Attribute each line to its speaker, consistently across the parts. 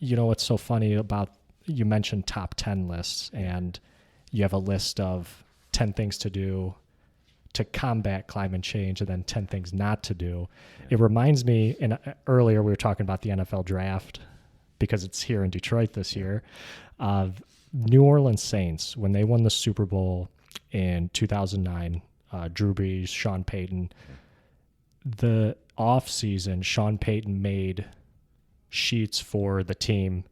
Speaker 1: You know what's so funny about, you mentioned top 10 lists, and you have a list of 10 things to do to combat climate change and then 10 things not to do. Yeah. It reminds me, and earlier we were talking about the NFL draft because it's here in Detroit this year, of New Orleans Saints when they won the Super Bowl in 2009, Drew Brees, Sean Payton. The off season, Sean Payton made sheets for the team,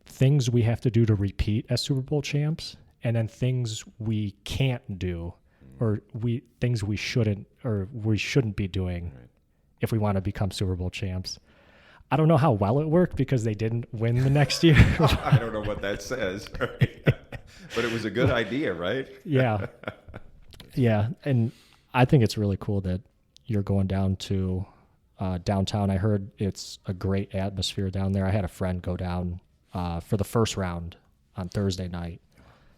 Speaker 1: things we have to do to repeat as Super Bowl champs, and then things we can't do, or things we shouldn't be doing if we want to become Super Bowl champs. I don't know how well it worked because they didn't win the next year.
Speaker 2: I don't know what that says, but it was a good idea, right?
Speaker 1: Yeah. Yeah. And I think it's really cool that you're going down to downtown. I heard it's a great atmosphere down there. I had a friend go down for the first round on Thursday night.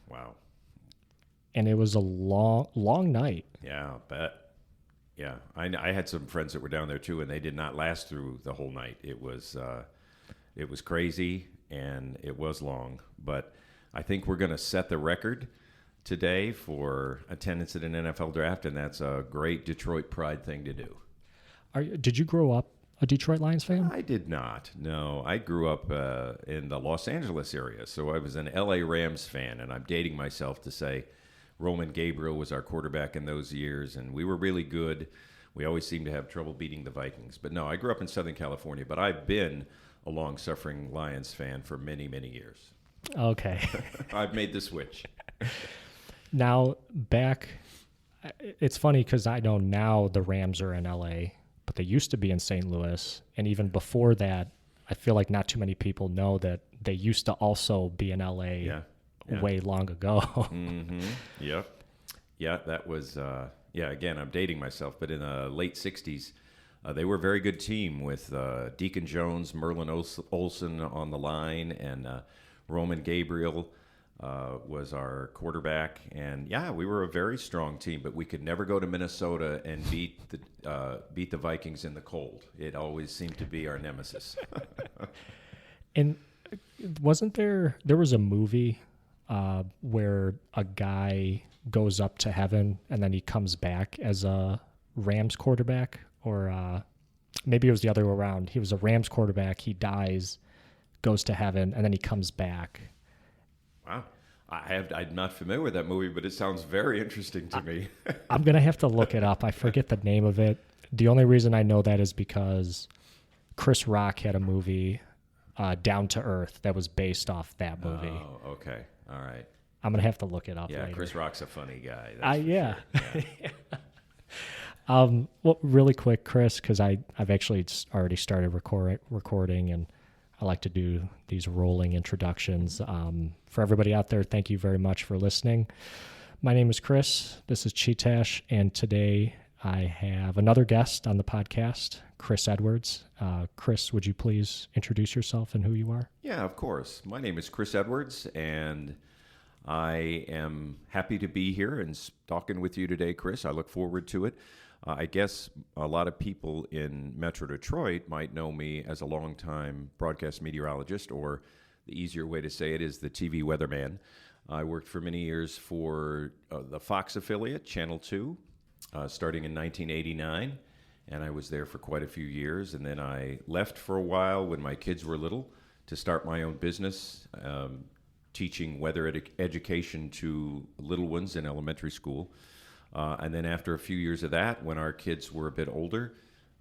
Speaker 2: Wow.
Speaker 1: And it was a long night.
Speaker 2: Yeah, I'll bet. Yeah, I had some friends that were down there too, and they did not last through the whole night. It was crazy, and it was long. But I think we're going to set the record today for attendance at an NFL draft, and that's a great Detroit pride thing to do.
Speaker 1: Did you grow up a Detroit Lions fan?
Speaker 2: I did not. No, I grew up in the Los Angeles area, so I was an LA Rams fan, and I'm dating myself to say Roman Gabriel was our quarterback in those years, and we were really good. We always seemed to have trouble beating the Vikings. But no, I grew up in Southern California, but I've been a long-suffering Lions fan for many, many years.
Speaker 1: Okay.
Speaker 2: I've made the switch.
Speaker 1: Now, it's funny because I know now the Rams are in LA, but they used to be in St. Louis. And even before that, I feel like not too many people know that they used to also be in LA way long ago.
Speaker 2: Mm-hmm. Yep. Yeah, that was, again, I'm dating myself, but in the late 60s, they were a very good team with Deacon Jones, Merlin Olsen on the line, and Roman Gabriel was our quarterback. And yeah, we were a very strong team, but we could never go to Minnesota and beat the Vikings in the cold. It always seemed to be our nemesis.
Speaker 1: And wasn't there was a movie where a guy goes up to heaven and then he comes back as a Rams quarterback, or maybe it was the other way around. He was a Rams quarterback, he dies, goes to heaven, and then he comes back.
Speaker 2: Wow. I'm not familiar with that movie, but it sounds very interesting to me.
Speaker 1: I'm going to have to look it up. I forget the name of it. The only reason I know that is because Chris Rock had a movie, Down to Earth, that was based off that movie.
Speaker 2: Oh, okay. All right.
Speaker 1: I'm going to have to look it up
Speaker 2: later.
Speaker 1: Yeah,
Speaker 2: Chris Rock's a funny guy.
Speaker 1: Yeah.
Speaker 2: Sure. Yeah.
Speaker 1: Well, really quick, Chris, because I've actually already started recording, and I like to do these rolling introductions. For everybody out there, thank you very much for listening. My name is Chris. This is Chee-Tash, and today I have another guest on the podcast, Chris Edwards. Chris, would you please introduce yourself and who you are?
Speaker 2: Yeah, of course. My name is Chris Edwards, and I am happy to be here and talking with you today, Chris. I look forward to it. I guess a lot of people in Metro Detroit might know me as a longtime broadcast meteorologist, or the easier way to say it is the TV weatherman. I worked for many years for the Fox affiliate, Channel 2, starting in 1989, and I was there for quite a few years. And then I left for a while when my kids were little to start my own business, teaching weather education to little ones in elementary school. And then after a few years of that, when our kids were a bit older,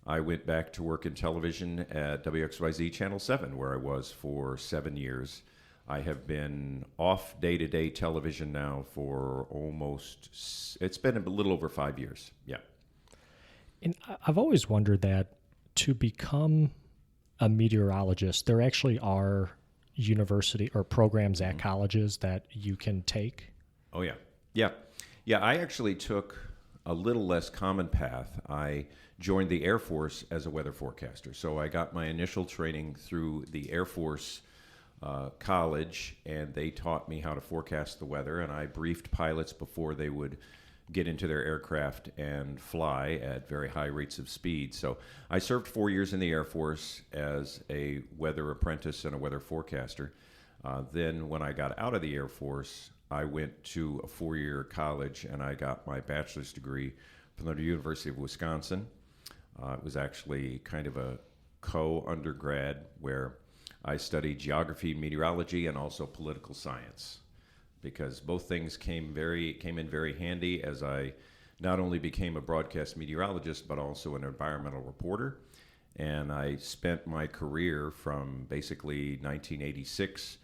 Speaker 2: I went back to work in television at WXYZ Channel 7, where I was for 7 years. I have been off day-to-day television now for it's been a little over 5 years. Yeah.
Speaker 1: And I've always wondered that to become a meteorologist, there actually are university or programs at colleges that you can take.
Speaker 2: Oh, yeah. Yeah. Yeah, I actually took a little less common path. I joined the Air Force as a weather forecaster. So I got my initial training through the Air Force college, and they taught me how to forecast the weather, and I briefed pilots before they would get into their aircraft and fly at very high rates of speed. So I served 4 years in the Air Force as a weather apprentice and a weather forecaster. Then when I got out of the Air Force, I went to a 4-year college and I got my bachelor's degree from the University of Wisconsin. It was actually kind of a co-undergrad where I studied geography, meteorology, and also political science, because both things came in very handy as I not only became a broadcast meteorologist, but also an environmental reporter. And I spent my career from basically 1986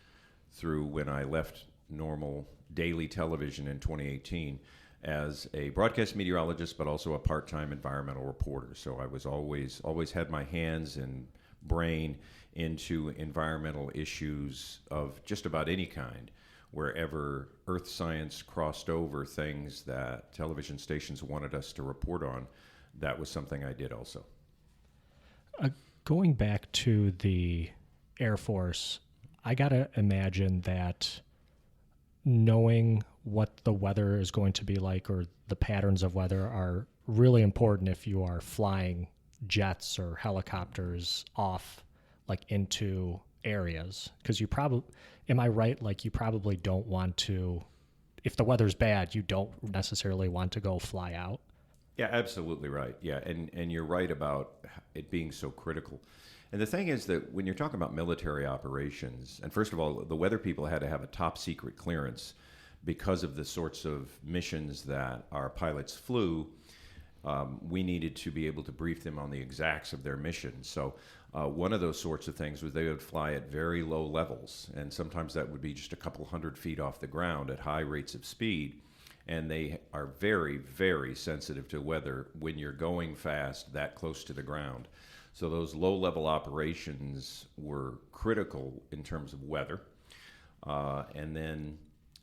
Speaker 2: through when I left normal daily television in 2018 as a broadcast meteorologist, but also a part-time environmental reporter. So I was always had my hands and brain into environmental issues of just about any kind. Wherever earth science crossed over things that television stations wanted us to report on, that was something I did also.
Speaker 1: Going back to the Air Force, I got to imagine that knowing what the weather is going to be like or the patterns of weather are really important if you are flying jets or helicopters off like into areas, because you probably, am I right, like you probably don't want to, if the weather's bad, you don't necessarily want to go fly out?
Speaker 2: Yeah, absolutely right. Yeah, and you're right about it being so critical. And the thing is that when you're talking about military operations, and first of all, the weather people had to have a top secret clearance because of the sorts of missions that our pilots flew. We needed to be able to brief them on the exacts of their mission. So one of those sorts of things was they would fly at very low levels, and sometimes that would be just a couple hundred feet off the ground at high rates of speed. And they are very, very sensitive to weather when you're going fast that close to the ground. So those low-level operations were critical in terms of weather. And then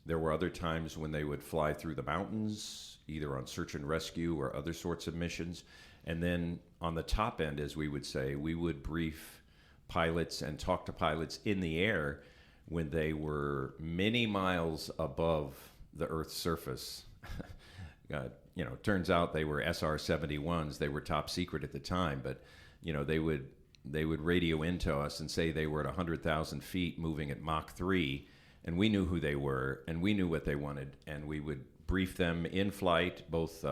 Speaker 2: there were other times when they would fly through the mountains, either on search and rescue or other sorts of missions. And then on the top end, as we would say, we would brief pilots and talk to pilots in the air when they were many miles above the Earth's surface. Turns out they were SR-71s. They were top secret at the time, but they would radio into us and say they were at 100,000 feet moving at Mach 3, and we knew who they were, and we knew what they wanted, and we would brief them in flight, both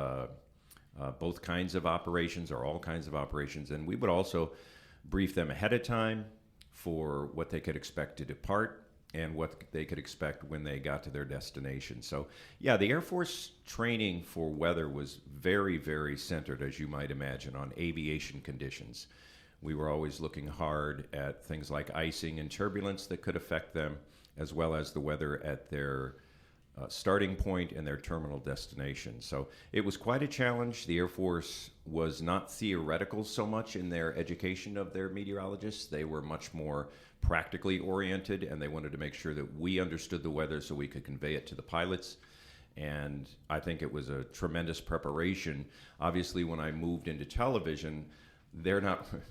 Speaker 2: kinds of operations or all kinds of operations, and we would also brief them ahead of time for what they could expect to depart and what they could expect when they got to their destination. So, yeah, the Air Force training for weather was very, very centered, as you might imagine, on aviation conditions. We were always looking hard at things like icing and turbulence that could affect them, as well as the weather at their starting point and their terminal destination. So it was quite a challenge. The Air Force was not theoretical so much in their education of their meteorologists. They were much more practically oriented, and they wanted to make sure that we understood the weather so we could convey it to the pilots. And I think it was a tremendous preparation. Obviously, when I moved into television,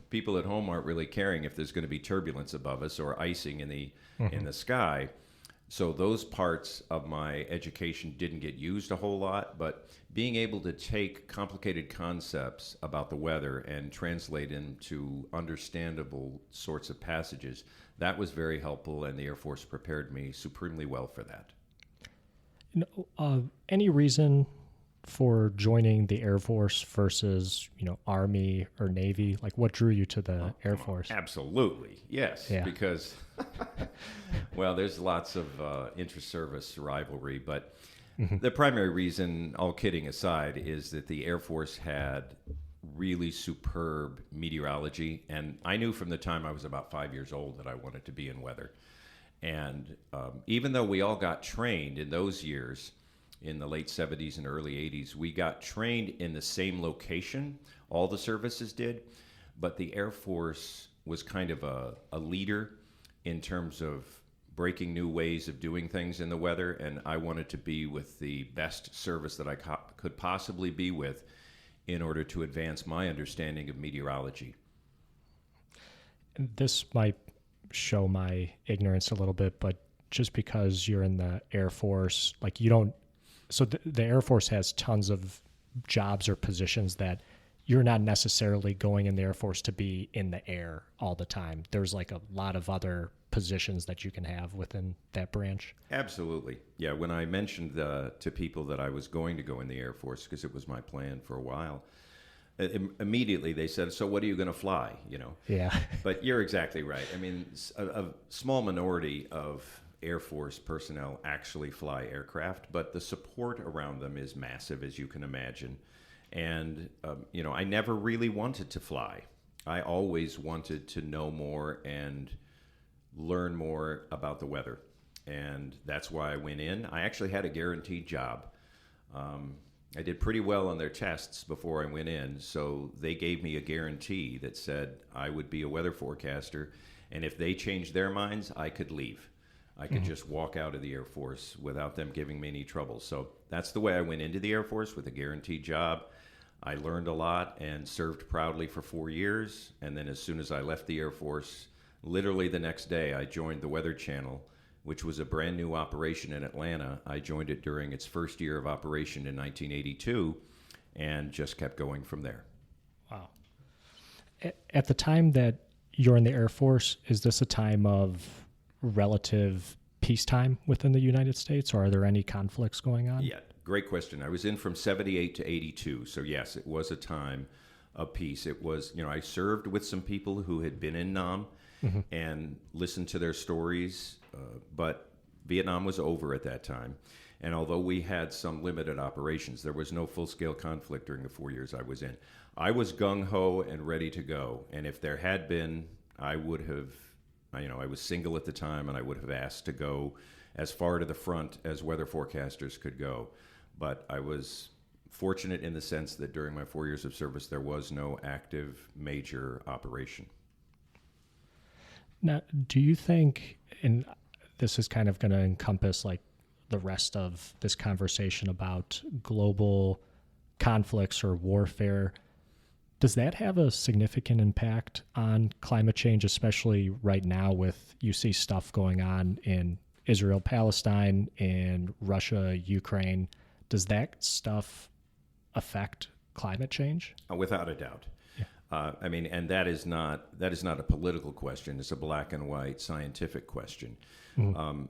Speaker 2: people at home aren't really caring if there's going to be turbulence above us or icing in the sky. So those parts of my education didn't get used a whole lot, but being able to take complicated concepts about the weather and translate into understandable sorts of passages, that was very helpful, and the Air Force prepared me supremely well for that.
Speaker 1: Any reason for joining the Air Force versus, Army or Navy? Like, what drew you to the Air Force?
Speaker 2: Absolutely, yes. Yeah. Because, well, there's lots of inter-service rivalry, but the primary reason, all kidding aside, is that the Air Force had really superb meteorology, and I knew from the time I was about 5 years old that I wanted to be in weather. And even though we all got trained in those years, in the late 70s and early 80s, we got trained in the same location. All the services did, but the Air Force was kind of a leader in terms of breaking new ways of doing things in the weather, and I wanted to be with the best service that I could possibly be with in order to advance my understanding of meteorology.
Speaker 1: This might show my ignorance a little bit, but just because you're in the Air Force, like you don't so the Air Force has tons of jobs or positions that you're not necessarily going in the Air Force to be in the air all the time. There's like a lot of other positions that you can have within that branch.
Speaker 2: Absolutely. Yeah, when I mentioned to people that I was going to go in the Air Force, because it was my plan for a while, immediately they said, so what are you going to fly, you know?
Speaker 1: Yeah.
Speaker 2: But you're exactly right. I mean, a small minority of Air Force personnel actually fly aircraft, but the support around them is massive, as you can imagine. And, I never really wanted to fly. I always wanted to know more and learn more about the weather. And that's why I went in. I actually had a guaranteed job. I did pretty well on their tests before I went in, so they gave me a guarantee that said I would be a weather forecaster, and if they changed their minds, I could leave. I could just walk out of the Air Force without them giving me any trouble. So that's the way I went into the Air Force, with a guaranteed job. I learned a lot and served proudly for 4 years, and then as soon as I left the Air Force, literally the next day, I joined the Weather Channel, which was a brand new operation in Atlanta. I joined it during its first year of operation in 1982 and just kept going from there.
Speaker 1: Wow. At the time that you're in the Air Force, is this a time of relative peacetime within the United States, or are there any conflicts going on?
Speaker 2: Yeah, great question. I was in from 78 to 82. So yes, it was a time of peace. It was, I served with some people who had been in Nam and listened to their stories, but Vietnam was over at that time. And although we had some limited operations, there was no full-scale conflict during the 4 years I was in. I was gung-ho and ready to go. And if there had been, I would have, I was single at the time, and I would have asked to go as far to the front as weather forecasters could go. But I was fortunate in the sense that during my 4 years of service, there was no active major operation.
Speaker 1: Now, do you think, and this is kind of going to encompass like the rest of this conversation about global conflicts or warfare, does that have a significant impact on climate change, especially right now with you see stuff going on in Israel, Palestine, in Russia, Ukraine? Does that stuff affect climate change?
Speaker 2: Without a doubt.
Speaker 1: Yeah.
Speaker 2: And that is not a political question. It's a black and white scientific question.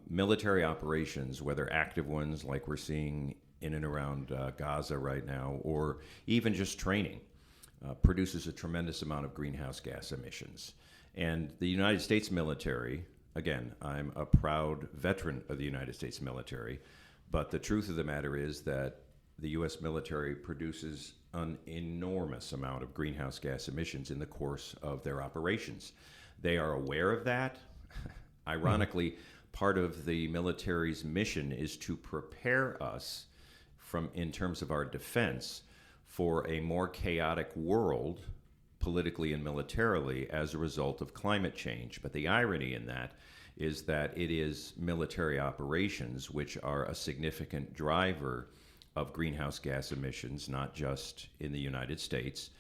Speaker 2: Military operations, whether active ones like we're seeing in and around Gaza right now, or even just training, produces a tremendous amount of greenhouse gas emissions. And the United States military, again, I'm a proud veteran of the United States military, but the truth of the matter is that the U.S. military produces an enormous amount of greenhouse gas emissions in the course of their operations. They are aware of that. Ironically, part of the military's mission is to prepare us in terms of our defense for a more chaotic world, politically and militarily, as a result of climate change. But the irony in that is that it is military operations which are a significant driver of greenhouse gas emissions, not just in the United States,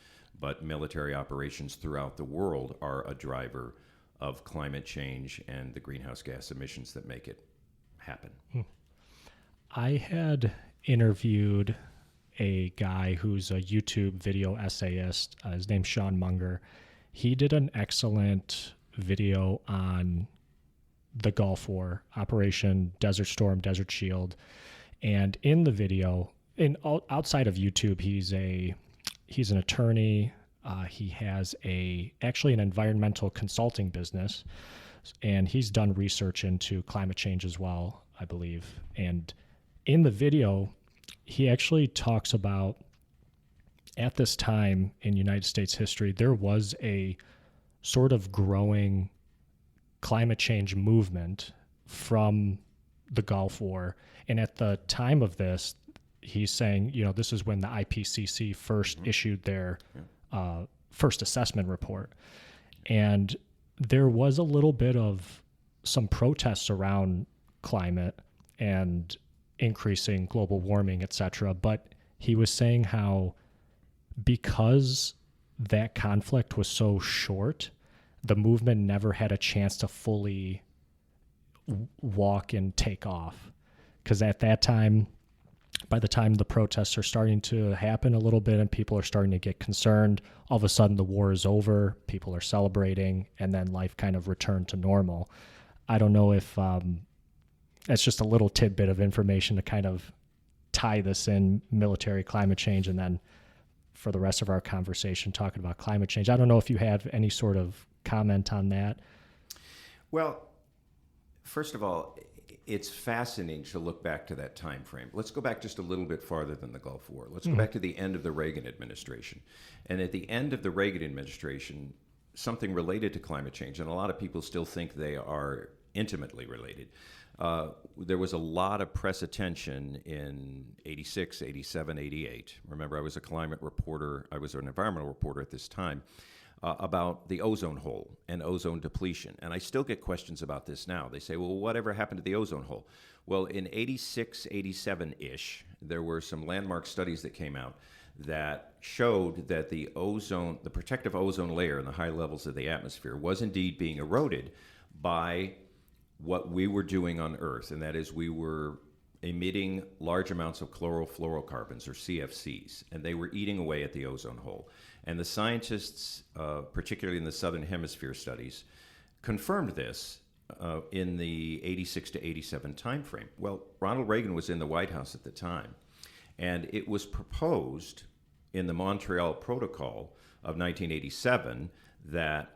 Speaker 2: but military operations throughout the world are a driver of climate change and the greenhouse gas emissions that make it happen.
Speaker 1: I had interviewed a guy who's a YouTube video essayist. His name's Sean Munger. He did an excellent video on the Gulf War, Operation Desert Storm, Desert Shield. And in the video, outside of YouTube, he's an attorney. He has actually an environmental consulting business, and he's done research into climate change as well, I believe. And in the video, he actually talks about, at this time in United States history, there was a sort of growing climate change movement from the Gulf War. And at the time of this, he's saying, this is when the IPCC first issued their first assessment report. And there was a little bit of some protests around climate and increasing global warming, et cetera. But he was saying how because that conflict was so short, the movement never had a chance to fully walk and take off. Because at that time, by the time the protests are starting to happen a little bit and people are starting to get concerned, all of a sudden the war is over, people are celebrating, and then life kind of returned to normal. I don't know if that's just a little tidbit of information to kind of tie this in, military, climate change, and then for the rest of our conversation talking about climate change. I don't know if you have any sort of comment on that.
Speaker 2: Well, first of all, it's fascinating to look back to that time frame. Let's go back just a little bit farther than the Gulf War. Let's go back to the end of the Reagan administration. And at the end of the Reagan administration, something related to climate change, and a lot of people still think they are intimately related. There was a lot of press attention in 86, 87, 88. Remember, I was a climate reporter. I was an environmental reporter at this time. About the ozone hole and ozone depletion. And I still get questions about this now. They say, well, whatever happened to the ozone hole? Well, in 86, 87-ish, there were some landmark studies that came out that showed that the protective ozone layer in the high levels of the atmosphere was indeed being eroded by what we were doing on Earth, and that is we were emitting large amounts of chlorofluorocarbons, or CFCs, and they were eating away at the ozone hole. And the scientists, particularly in the Southern Hemisphere studies, confirmed this in the 86 to 87 timeframe. Well, Ronald Reagan was in the White House at the time, and it was proposed in the Montreal Protocol of 1987 that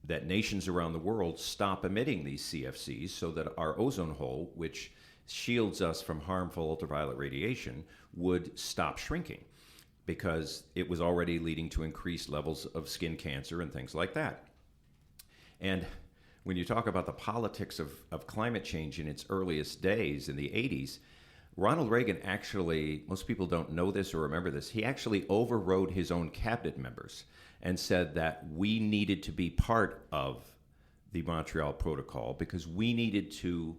Speaker 2: that nations around the world stop emitting these CFCs so that our ozone hole, which shields us from harmful ultraviolet radiation, would stop shrinking, because it was already leading to increased levels of skin cancer and things like that. And when you talk about the politics of climate change in its earliest days in the 80s, Ronald Reagan actually, most people don't know this or remember this, he actually overrode his own cabinet members and said that we needed to be part of the Montreal Protocol because we needed to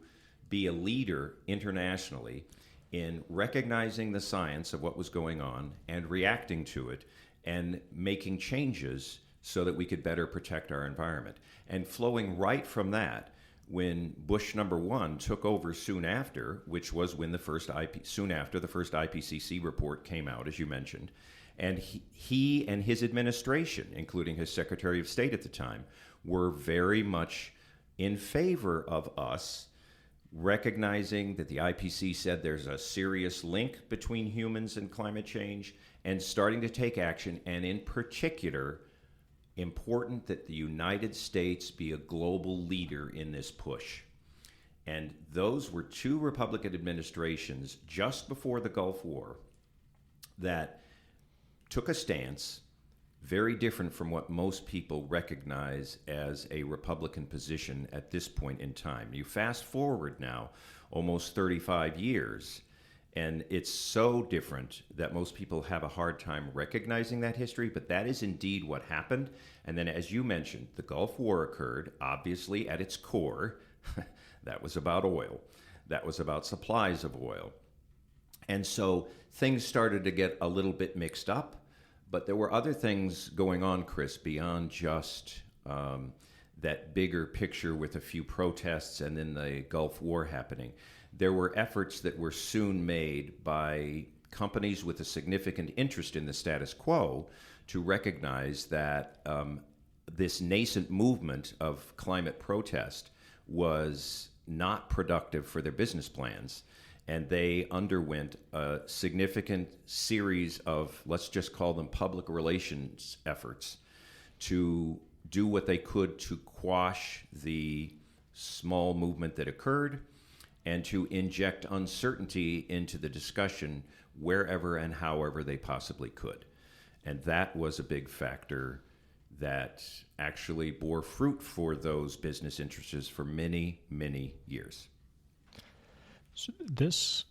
Speaker 2: be a leader internationally in recognizing the science of what was going on and reacting to it and making changes so that we could better protect our environment. And flowing right from that, when Bush #1 took over soon after, which was when soon after the first IPCC report came out, as you mentioned, and he and his administration, including his Secretary of State at the time, were very much in favor of us recognizing that the IPCC said there's a serious link between humans and climate change, and starting to take action, and in particular, important that the United States be a global leader in this push. And those were two Republican administrations just before the Gulf War that took a stance very different from what most people recognize as a Republican position at this point in time. You fast forward now almost 35 years, and it's so different that most people have a hard time recognizing that history, but that is indeed what happened. And then, as you mentioned, the Gulf War occurred. Obviously, at its core, that was about oil. That was about supplies of oil. And so things started to get a little bit mixed up. But there were other things going on, Chris, beyond just that bigger picture with a few protests and then the Gulf War happening. There were efforts that were soon made by companies with a significant interest in the status quo to recognize that this nascent movement of climate protest was not productive for their business plans. And they underwent a significant series of, let's just call them public relations efforts, to do what they could to quash the small movement that occurred and to inject uncertainty into the discussion wherever and however they possibly could. And that was a big factor that actually bore fruit for those business interests for many, many years.
Speaker 1: So this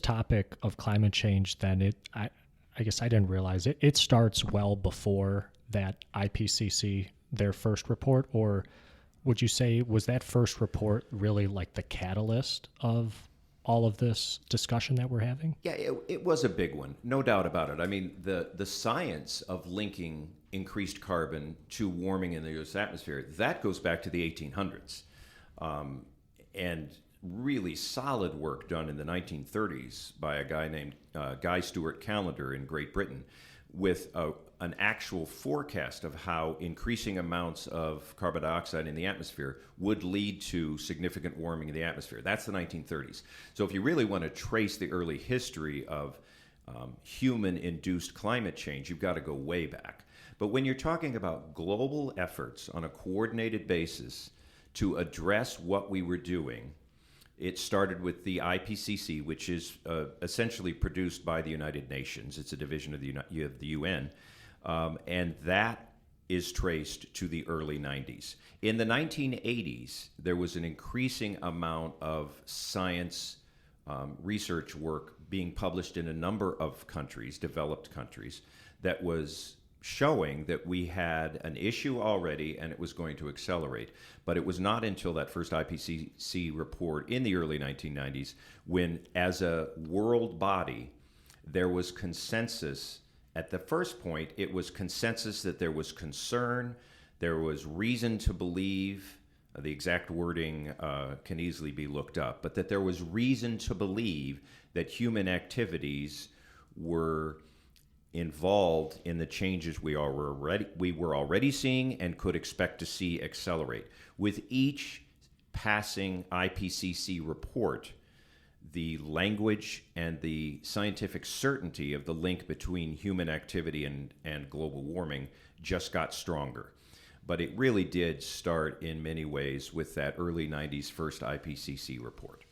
Speaker 1: topic of climate change, then I guess I didn't realize it starts well before that IPCC, their first report, or would you say was that first report really like the catalyst of all of this discussion that we're having?
Speaker 2: Yeah, it was a big one, no doubt about it. I mean, the science of linking increased carbon to warming in the U.S. atmosphere, that goes back to the 1800s. And really solid work done in the 1930s by a guy named Guy Stewart Callender in Great Britain with an actual forecast of how increasing amounts of carbon dioxide in the atmosphere would lead to significant warming in the atmosphere. That's the 1930s. So if you really want to trace the early history of human-induced climate change, you've got to go way back. But when you're talking about global efforts on a coordinated basis to address what we were doing, it started with the IPCC, which is essentially produced by the United Nations. It's a division of the UN, and that is traced to the early 90s. In the 1980s, there was an increasing amount of science research work being published in a number of countries, developed countries, that was showing that we had an issue already and it was going to accelerate. But it was not until that first IPCC report in the early 1990s when, as a world body, there was consensus. At the first point, it was consensus that there was concern, there was reason to believe, the exact wording can easily be looked up, but that there was reason to believe that human activities were involved in the changes we were already seeing and could expect to see accelerate. With each passing IPCC report, the language and the scientific certainty of the link between human activity and global warming just got stronger. But it really did start in many ways with that early 90s first IPCC report.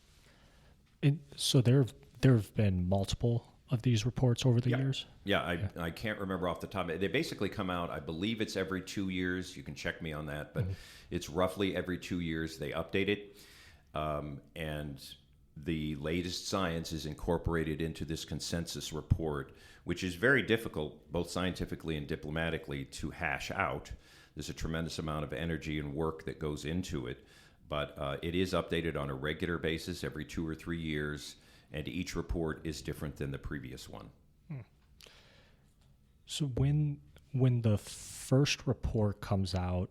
Speaker 1: So there have been multiple of these reports over the years?
Speaker 2: Yeah, I can't remember off the top of it. They basically come out, I believe it's every 2 years. You can check me on that, but it's roughly every 2 years they update it. And the latest science is incorporated into this consensus report, which is very difficult, both scientifically and diplomatically, to hash out. There's a tremendous amount of energy and work that goes into it, but it is updated on a regular basis every 2 or 3 years, and each report is different than the previous one.
Speaker 1: So when the first report comes out,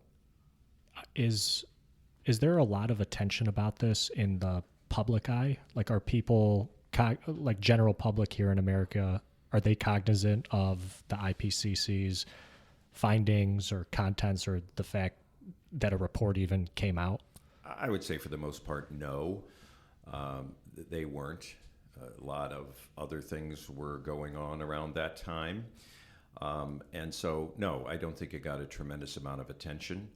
Speaker 1: is there a lot of attention about this in the public eye? Like, are people, like general public here in America, are they cognizant of the IPCC's findings or contents or the fact that a report even came out?
Speaker 2: I would say for the most part, no. They weren't. A lot of other things were going on around that time. And so, no, I don't think it got a tremendous amount of attention.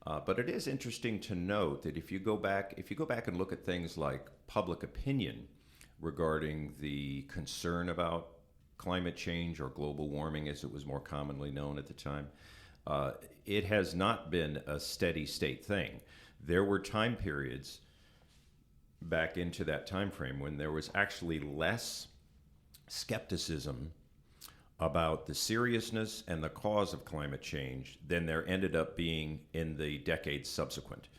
Speaker 2: But it is interesting to note that if you go back and look at things like public opinion regarding the concern about climate change or global warming, as it was more commonly known at the time, it has not been a steady state thing. There were time periods back into that time frame when there was actually less skepticism about the seriousness and the cause of climate change than there ended up being in the decades subsequent.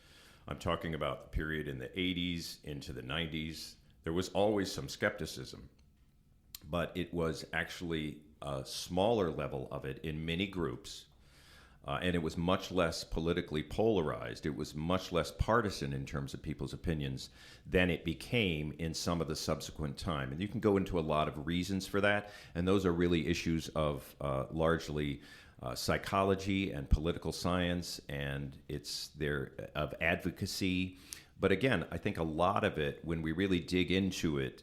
Speaker 2: I'm talking about the period in the 80s into the 90s. There was always some skepticism, but it was actually a smaller level of it in many groups, and it was much less politically polarized. It was much less partisan in terms of people's opinions than it became in some of the subsequent time. And you can go into a lot of reasons for that, and those are really issues of largely psychology and political science, and it's there of advocacy. But again, I think a lot of it, when we really dig into it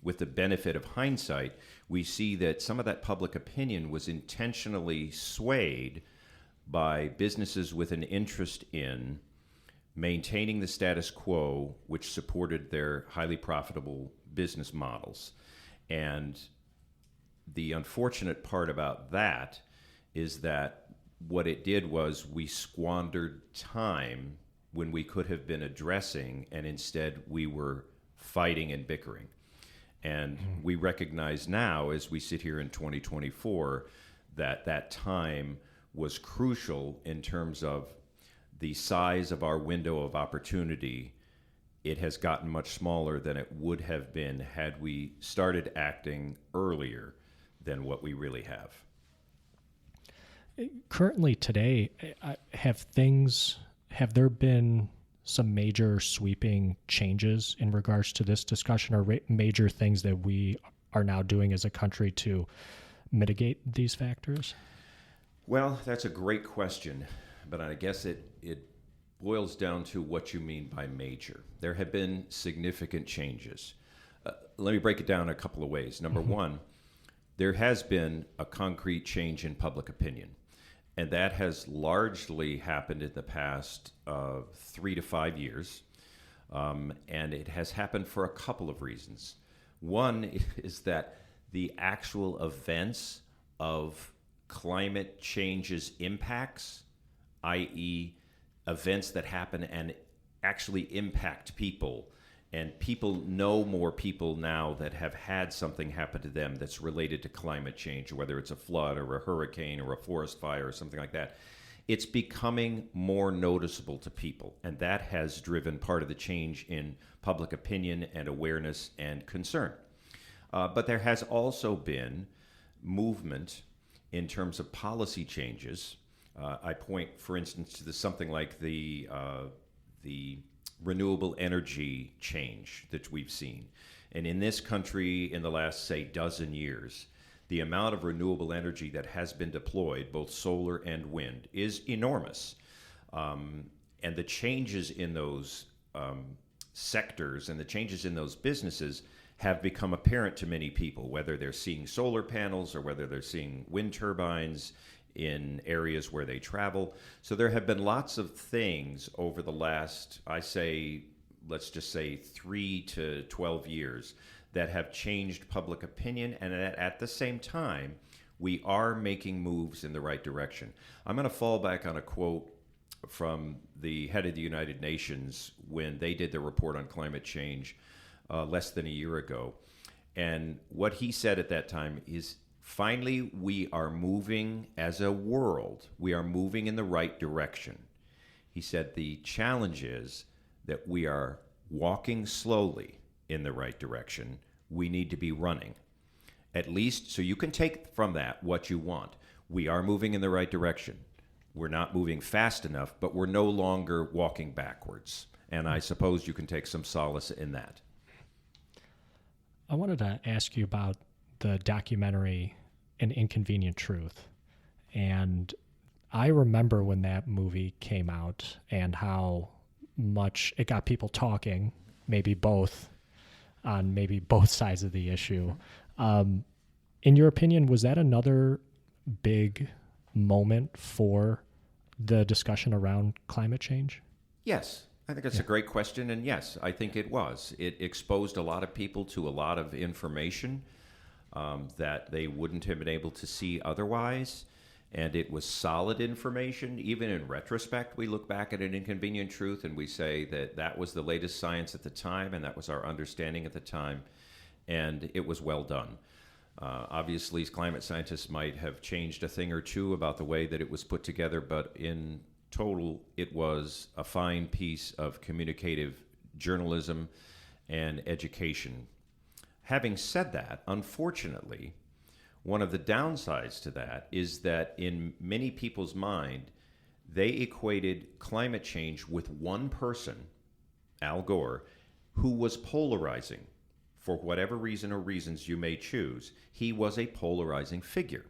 Speaker 2: with the benefit of hindsight, we see that some of that public opinion was intentionally swayed by businesses with an interest in maintaining the status quo, which supported their highly profitable business models. And the unfortunate part about that is that what it did was we squandered time when we could have been addressing, and instead we were fighting and bickering. And we recognize now, as we sit here in 2024, that that time was crucial in terms of the size of our window of opportunity. It has gotten much smaller than it would have been had we started acting earlier than what we really have.
Speaker 1: Currently today, have there been some major sweeping changes in regards to this discussion, or major things that we are now doing as a country to mitigate these factors?
Speaker 2: Well, that's a great question, but I guess it boils down to what you mean by major. There have been significant changes. Let me break it down a couple of ways. Number one, there has been a concrete change in public opinion, and that has largely happened in the past 3 to 5 years, and it has happened for a couple of reasons. One is that the actual events of climate change's impacts, i.e., events that happen and actually impact people, and people know more people now that have had something happen to them that's related to climate change, whether it's a flood or a hurricane or a forest fire or something like that. It's becoming more noticeable to people, and that has driven part of the change in public opinion and awareness and concern. But there has also been movement in terms of policy changes. I point, for instance, to something like the renewable energy change that we've seen. And in this country, in the last, say, dozen years, the amount of renewable energy that has been deployed, both solar and wind, is enormous. And the changes in those sectors and the changes in those businesses have become apparent to many people, whether they're seeing solar panels or whether they're seeing wind turbines in areas where they travel. So there have been lots of things over the last, let's just say 3 to 12 years that have changed public opinion, and at the same time, we are making moves in the right direction. I'm going to fall back on a quote from the head of the United Nations when they did their report on climate change less than a year ago. And what he said at that time is, finally, we are moving as a world. We are moving in the right direction. He said the challenge is that we are walking slowly in the right direction. We need to be running. At least, so you can take from that what you want. We are moving in the right direction. We're not moving fast enough, but we're no longer walking backwards. And I suppose you can take some solace in that.
Speaker 1: I wanted to ask you about the documentary An Inconvenient Truth. And I remember when that movie came out and how much it got people talking, maybe both sides of the issue. In your opinion, was that another big moment for the discussion around climate change?
Speaker 2: Yes. I think that's a great question, and yes, I think it was. It exposed a lot of people to a lot of information that they wouldn't have been able to see otherwise, and it was solid information. Even in retrospect, we look back at An Inconvenient Truth and we say that that was the latest science at the time, and that was our understanding at the time, and it was well done. Obviously, climate scientists might have changed a thing or two about the way that it was put together, but in total, it was a fine piece of communicative journalism and education. Having said that, unfortunately, one of the downsides to that is that in many people's mind, they equated climate change with one person, Al Gore, who was polarizing. For whatever reason or reasons you may choose, he was a polarizing figure.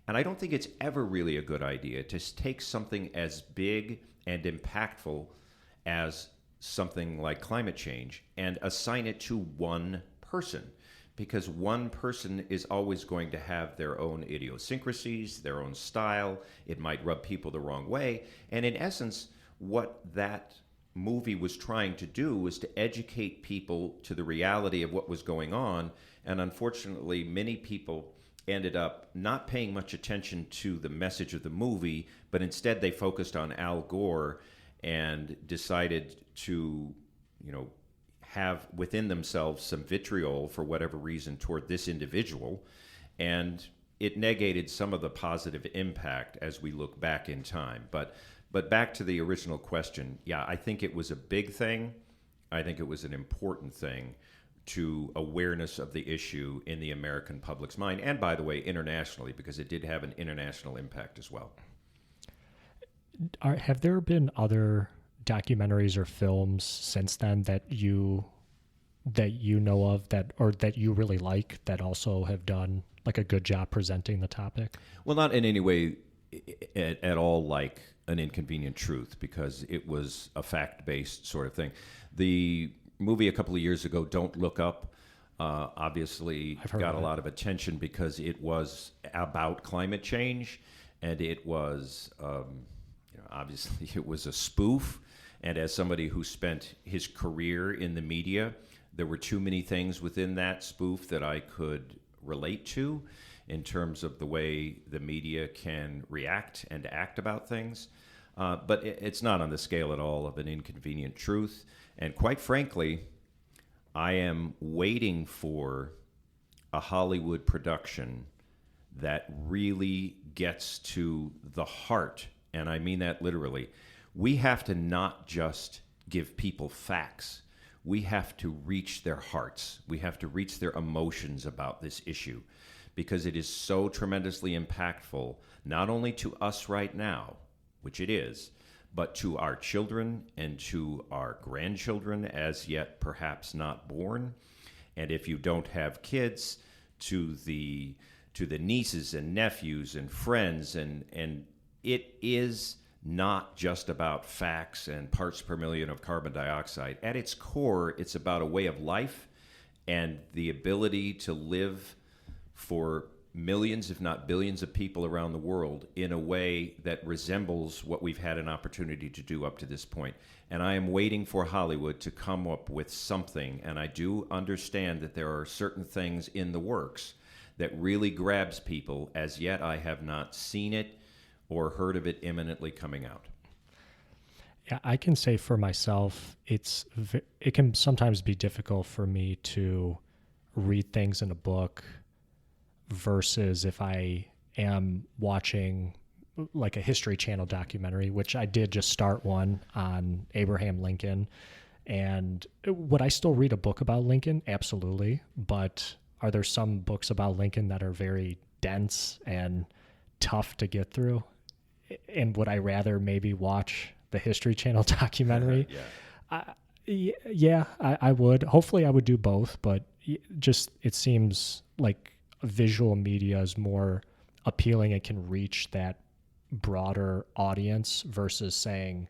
Speaker 2: And I don't think it's ever really a good idea to take something as big and impactful as something like climate change and assign it to one person, because one person is always going to have their own idiosyncrasies, their own style. It might rub people the wrong way. And in essence, what that movie was trying to do was to educate people to the reality of what was going on. And unfortunately, many people ended up not paying much attention to the message of the movie, but instead they focused on Al Gore and decided to, have within themselves some vitriol for whatever reason toward this individual. And it negated some of the positive impact as we look back in time. But back to the original question, yeah, I think it was a big thing. I think it was an important thing to awareness of the issue in the American public's mind, and by the way, internationally, because it did have an international impact as well.
Speaker 1: Have there been other documentaries or films since then that you know of that you really like that also have done like a good job presenting the topic?
Speaker 2: Well, not in any way at all like An Inconvenient Truth, because it was a fact-based sort of thing. The movie a couple of years ago, Don't Look Up, obviously got a lot of attention because it was about climate change, and it was obviously it was a spoof. And as somebody who spent his career in the media, there were too many things within that spoof that I could relate to in terms of the way the media can react and act about things. But it's not on the scale at all of An Inconvenient Truth. And quite frankly, I am waiting for a Hollywood production that really gets to the heart, and I mean that literally. We have to not just give people facts. We have to reach their hearts. We have to reach their emotions about this issue, because it is so tremendously impactful, not only to us right now, which it is, but to our children and to our grandchildren as yet perhaps not born. And if you don't have kids, to the nieces and nephews and friends, and it is not just about facts and parts per million of carbon dioxide. At its core, it's about a way of life and the ability to live for millions, if not billions, of people around the world in a way that resembles what we've had an opportunity to do up to this point. And I am waiting for Hollywood to come up with something, and I do understand that there are certain things in the works that really grabs people. As yet, I have not seen it or heard of it imminently coming out.
Speaker 1: Yeah, I can say for myself, it can sometimes be difficult for me to read things in a book versus if I am watching like a History Channel documentary, which I did just start one on Abraham Lincoln. And would I still read a book about Lincoln? Absolutely. But are there some books about Lincoln that are very dense and tough to get through? And would I rather maybe watch the History Channel documentary? I would. Hopefully I would do both, but just it seems like visual media is more appealing and can reach that broader audience versus saying,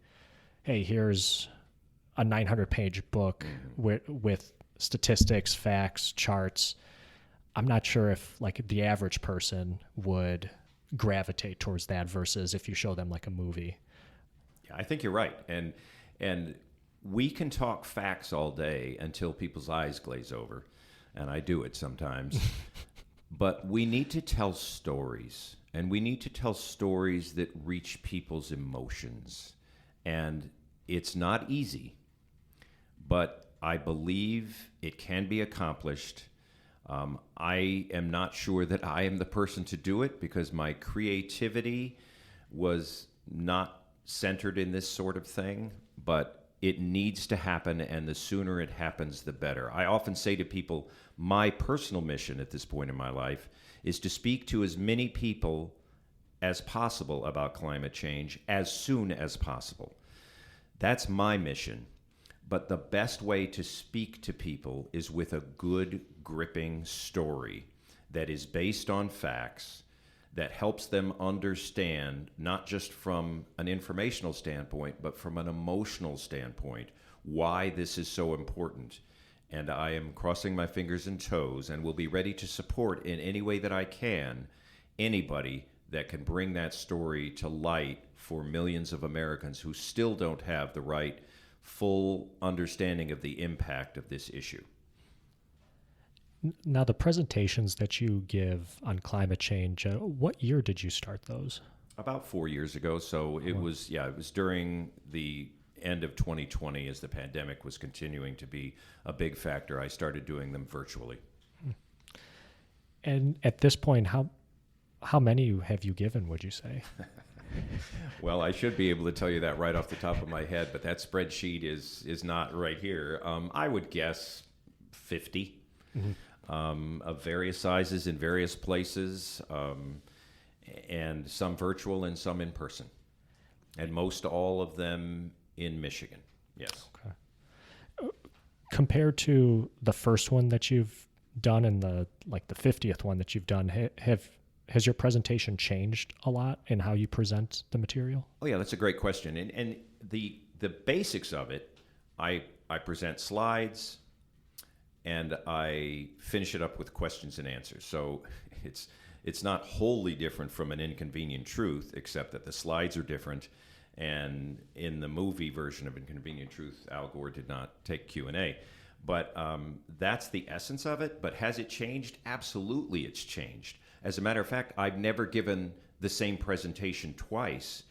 Speaker 1: hey, here's a 900-page book with statistics, facts, charts. I'm not sure if like the average person would gravitate towards that versus if you show them like a movie.
Speaker 2: Yeah, I think you're right. And we can talk facts all day until people's eyes glaze over, and I do it sometimes. But we need to tell stories, and we need to tell stories that reach people's emotions. And it's not easy, but I believe it can be accomplished. I am not sure that I am the person to do it because my creativity was not centered in this sort of thing, but it needs to happen, and the sooner it happens, the better. I often say to people, my personal mission at this point in my life is to speak to as many people as possible about climate change as soon as possible. That's my mission. But the best way to speak to people is with a good, gripping story that is based on facts, that helps them understand, not just from an informational standpoint, but from an emotional standpoint, why this is so important. And I am crossing my fingers and toes and will be ready to support in any way that I can anybody that can bring that story to light for millions of Americans who still don't have the right full understanding of the impact of this issue.
Speaker 1: Now, the presentations that you give on climate change, what year did you start those?
Speaker 2: About 4 years ago. So it was during the end of 2020 as the pandemic was continuing to be a big factor. I started doing them virtually.
Speaker 1: And at this point, how many have you given, would you say?
Speaker 2: Well, I should be able to tell you that right off the top of my head, but that spreadsheet is not right here. I would guess 50 of various sizes in various places, and some virtual and some in person. And most all of them in Michigan. Yes.
Speaker 1: Okay. Compared to the first one that you've done and the 50th one that you've done, has your presentation changed a lot in how you present the material?
Speaker 2: Oh yeah, that's a great question. And the basics of it, I present slides and I finish it up with questions and answers. So it's not wholly different from an Inconvenient Truth, except that the slides are different. And in the movie version of Inconvenient Truth, Al Gore did not take Q&A. But that's the essence of it. But has it changed? Absolutely, it's changed. As a matter of fact, I've never given the same presentation twice.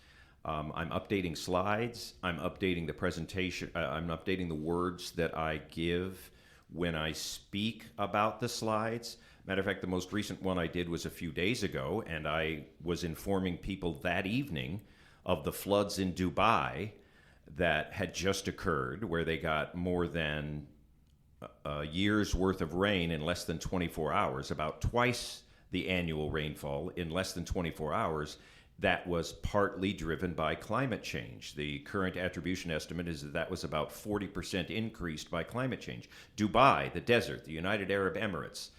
Speaker 2: I'm updating slides. I'm updating the presentation. I'm updating the words that I give when I speak about the slides. Matter of fact, the most recent one I did was a few days ago, and I was informing people that evening of the floods in Dubai that had just occurred, where they got more than a year's worth of rain in less than 24 hours, about twice the annual rainfall in less than 24 hours. That was partly driven by climate change. The current attribution estimate is that was about 40% increased by climate change. Dubai, the desert, the United Arab Emirates.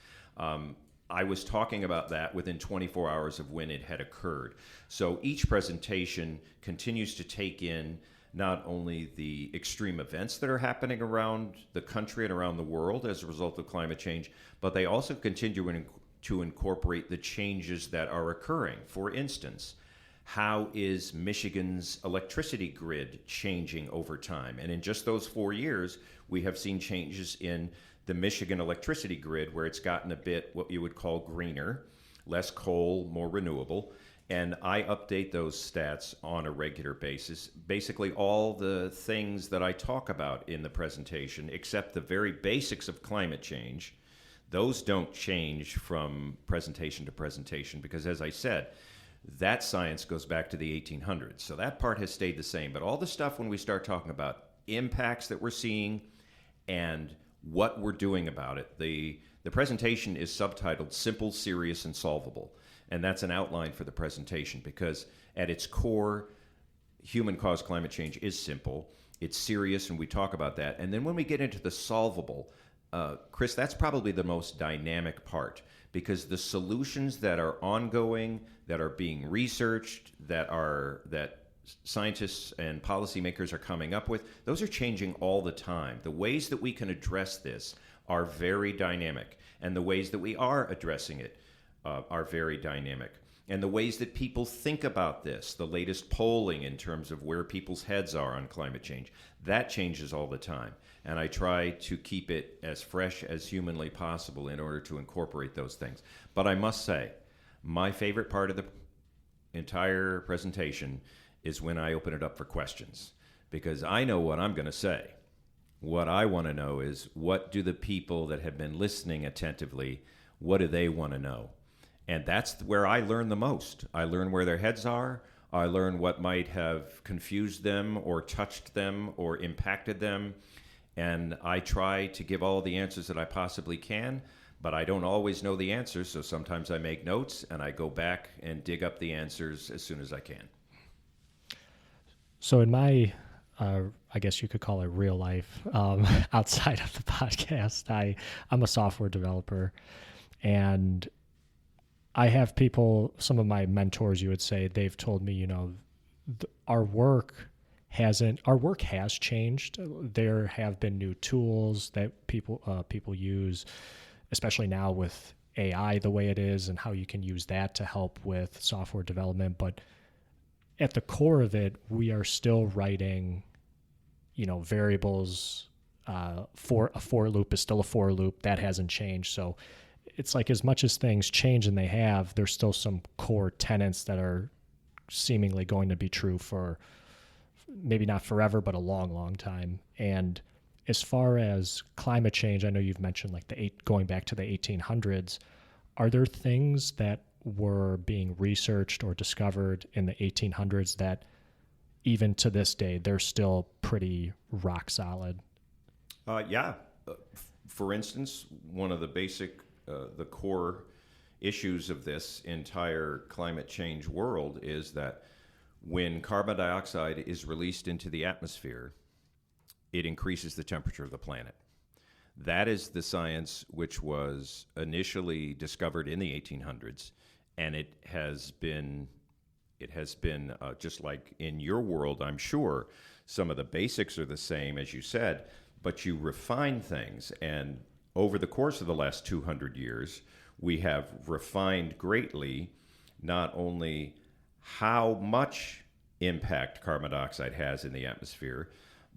Speaker 2: I was talking about that within 24 hours of when it had occurred. So each presentation continues to take in not only the extreme events that are happening around the country and around the world as a result of climate change, but they also continue to incorporate the changes that are occurring. For instance, how is Michigan's electricity grid changing over time? And in just those 4 years, we have seen changes in the Michigan electricity grid where it's gotten a bit what you would call greener, less coal, more renewable. And I update those stats on a regular basis. Basically, all the things that I talk about in the presentation, except the very basics of climate change, those don't change from presentation to presentation because, as I said, that science goes back to the 1800s. So that part has stayed the same. But all the stuff when we start talking about impacts that we're seeing and what we're doing about it, the presentation is subtitled Simple, Serious, and Solvable. And that's an outline for the presentation because at its core, human-caused climate change is simple. It's serious, and we talk about that. And then when we get into the solvable, Chris, that's probably the most dynamic part because the solutions that are ongoing, that are being researched, that scientists and policymakers are coming up with, those are changing all the time. The ways that we can address this are very dynamic, and the ways that we are addressing it are very dynamic. And the ways that people think about this, the latest polling in terms of where people's heads are on climate change, that changes all the time. And I try to keep it as fresh as humanly possible in order to incorporate those things. But I must say, my favorite part of the entire presentation is when I open it up for questions, because I know what I'm going to say. What I want to know is, what do the people that have been listening attentively, what do they want to know? And that's where I learn the most. I learn where their heads are. I learn what might have confused them or touched them or impacted them. And I try to give all the answers that I possibly can, but I don't always know the answers, so sometimes I make notes and I go back and dig up the answers as soon as I can.
Speaker 1: So in my, I guess you could call it real life, outside of the podcast, I'm a software developer, and I have people, some of my mentors, you would say, they've told me, our work has changed. There have been new tools that people use, especially now with AI the way it is and how you can use that to help with software development. But at the core of it, we are still writing, variables. For a for loop is still a for loop. That hasn't changed. So it's like as much as things change, and they have, there's still some core tenets that are seemingly going to be true for maybe not forever, but a long, long time. And as far as climate change, I know you've mentioned going back to the 1800s. Are there things that were being researched or discovered in the 1800s that even to this day, they're still pretty rock solid?
Speaker 2: Yeah. For instance, one of the basic, the core issues of this entire climate change world is that When carbon dioxide is released into the atmosphere, it increases the temperature of the planet. That is the science which was initially discovered in the 1800s, and it has been just like in your world, I'm sure, some of the basics are the same, as you said, but you refine things. And over the course of the last 200 years, we have refined greatly not only how much impact carbon dioxide has in the atmosphere,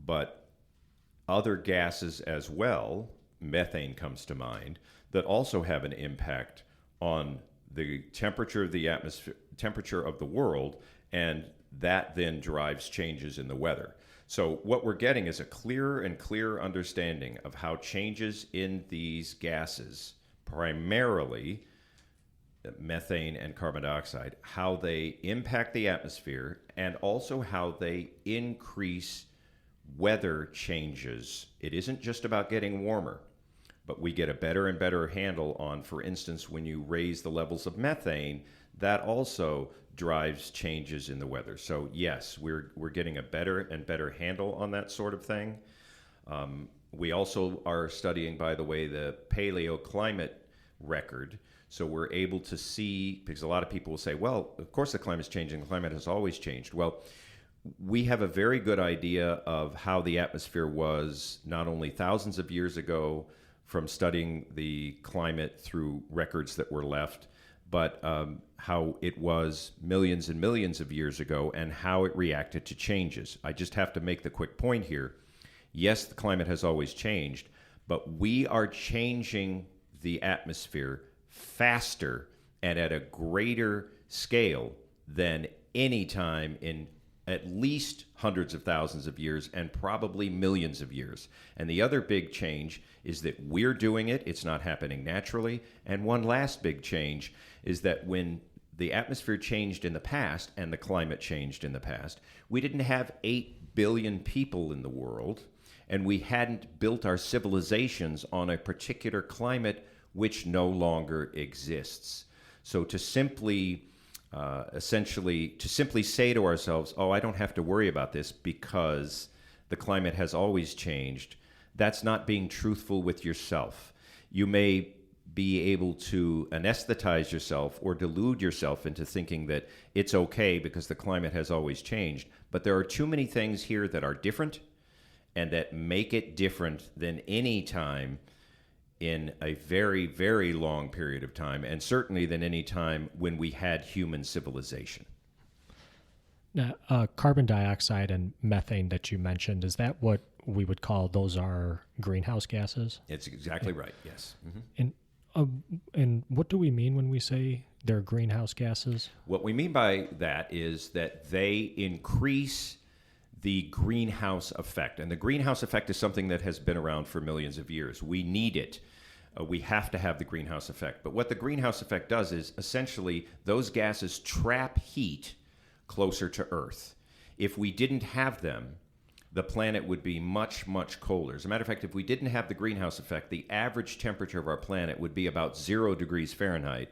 Speaker 2: but other gases as well, methane comes to mind, that also have an impact on the temperature of the atmosphere, temperature of the world, and that then drives changes in the weather. So what we're getting is a clearer and clearer understanding of how changes in these gases, primarily methane and carbon dioxide, how they impact the atmosphere and also how they increase weather changes. It isn't just about getting warmer, but we get a better and better handle on, for instance, when you raise the levels of methane, that also drives changes in the weather. So yes, we're getting a better and better handle on that sort of thing. We also are studying, by the way, the paleoclimate record. So we're able to see, because a lot of people will say, well, of course the climate's changing. The climate has always changed. Well, we have a very good idea of how the atmosphere was not only thousands of years ago from studying the climate through records that were left, but how it was millions and millions of years ago and how it reacted to changes. I just have to make the quick point here. Yes, the climate has always changed, but we are changing the atmosphere faster and at a greater scale than any time in at least hundreds of thousands of years and probably millions of years. And the other big change is that we're doing it. It's not happening naturally. And one last big change is that when the atmosphere changed in the past and the climate changed in the past, we didn't have 8 billion people in the world, and we hadn't built our civilizations on a particular climate which no longer exists. So to simply say to ourselves, oh, I don't have to worry about this because the climate has always changed, that's not being truthful with yourself. You may be able to anesthetize yourself or delude yourself into thinking that it's okay because the climate has always changed. But there are too many things here that are different and that make it different than any time in a very, very long period of time, and certainly than any time when we had human civilization.
Speaker 1: Now, carbon dioxide and methane that you mentioned, is that what we would call those are greenhouse gases?
Speaker 2: It's exactly right, yes. Mm-hmm.
Speaker 1: And what do we mean when we say they're greenhouse gases?
Speaker 2: What we mean by that is that they increase the greenhouse effect. And the greenhouse effect is something that has been around for millions of years. We need it. We have to have the greenhouse effect. But what the greenhouse effect does is essentially those gases trap heat closer to Earth. If we didn't have them, the planet would be much, much colder. As a matter of fact, if we didn't have the greenhouse effect, the average temperature of our planet would be about 0 degrees Fahrenheit,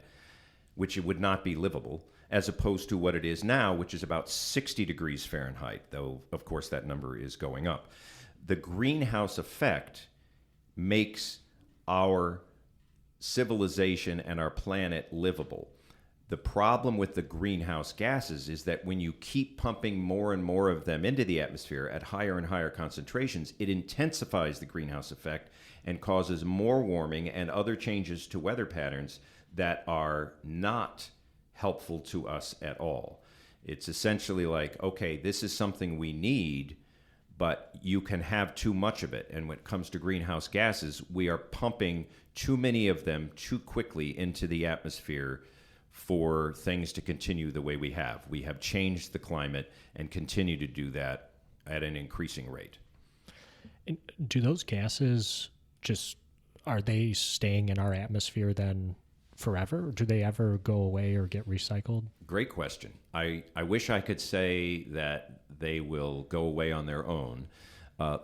Speaker 2: which it would not be livable, as opposed to what it is now, which is about 60 degrees Fahrenheit, though, of course, that number is going up. The greenhouse effect makes our civilization and our planet livable. The problem with the greenhouse gases is that when you keep pumping more and more of them into the atmosphere at higher and higher concentrations, it intensifies the greenhouse effect and causes more warming and other changes to weather patterns that are not helpful to us at all. It's essentially like, okay, this is something we need, but you can have too much of it. And when it comes to greenhouse gases, we are pumping too many of them too quickly into the atmosphere for things to continue the way we have. We have changed the climate and continue to do that at an increasing rate.
Speaker 1: And do those gases are they staying in our atmosphere then forever? Or do they ever go away or get recycled?
Speaker 2: Great question. I wish I could say that they will go away on their own.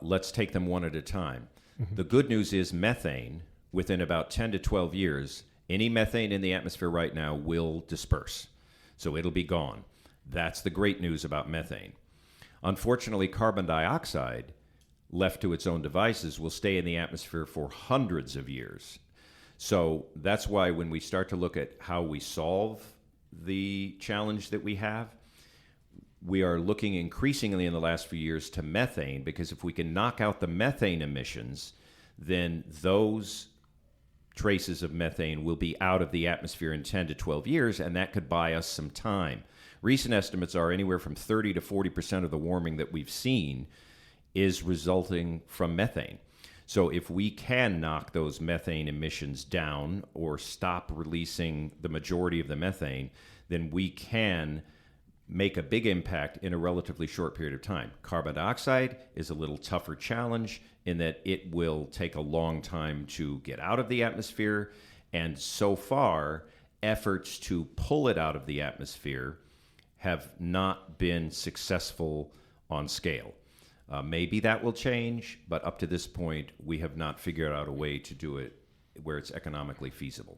Speaker 2: Let's take them one at a time. Mm-hmm. The good news is methane, within about 10 to 12 years, any methane in the atmosphere right now will disperse. So it'll be gone. That's the great news about methane. Unfortunately, carbon dioxide, left to its own devices, will stay in the atmosphere for hundreds of years. So that's why when we start to look at how we solve the challenge that we have, we are looking increasingly in the last few years to methane, because if we can knock out the methane emissions, then those traces of methane will be out of the atmosphere in 10 to 12 years, and that could buy us some time. Recent estimates are anywhere from 30 to 40% of the warming that we've seen is resulting from methane. So if we can knock those methane emissions down or stop releasing the majority of the methane, then we can make a big impact in a relatively short period of time. Carbon dioxide is a little tougher challenge in that it will take a long time to get out of the atmosphere, and so far, efforts to pull it out of the atmosphere have not been successful on scale. Maybe that will change, but up to this point, we have not figured out a way to do it where it's economically feasible.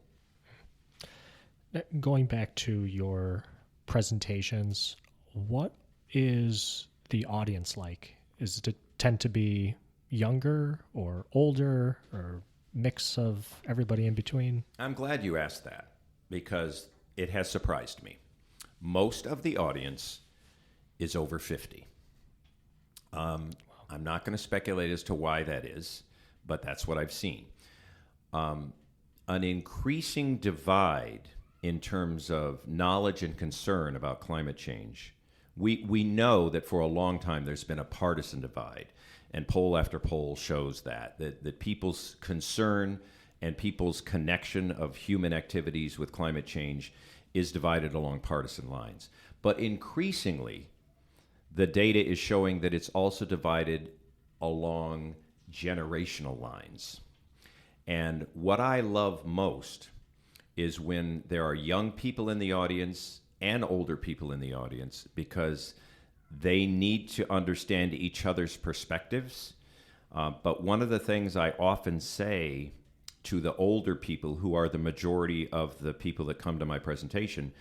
Speaker 1: Going back to your presentations, what is the audience like? Is it tend to be younger or older or mix of everybody in between?
Speaker 2: I'm glad you asked that, because it has surprised me. Most of the audience is over 50. I'm not going to speculate as to why that is, but that's what I've seen. An increasing divide in terms of knowledge and concern about climate change. We know that for a long time there's been a partisan divide, and poll after poll shows that people's concern and people's connection of human activities with climate change is divided along partisan lines. But increasingly, the data is showing that it's also divided along generational lines. And what I love most is when there are young people in the audience and older people in the audience, because they need to understand each other's perspectives. But one of the things I often say to the older people, who are the majority of the people that come to my presentation,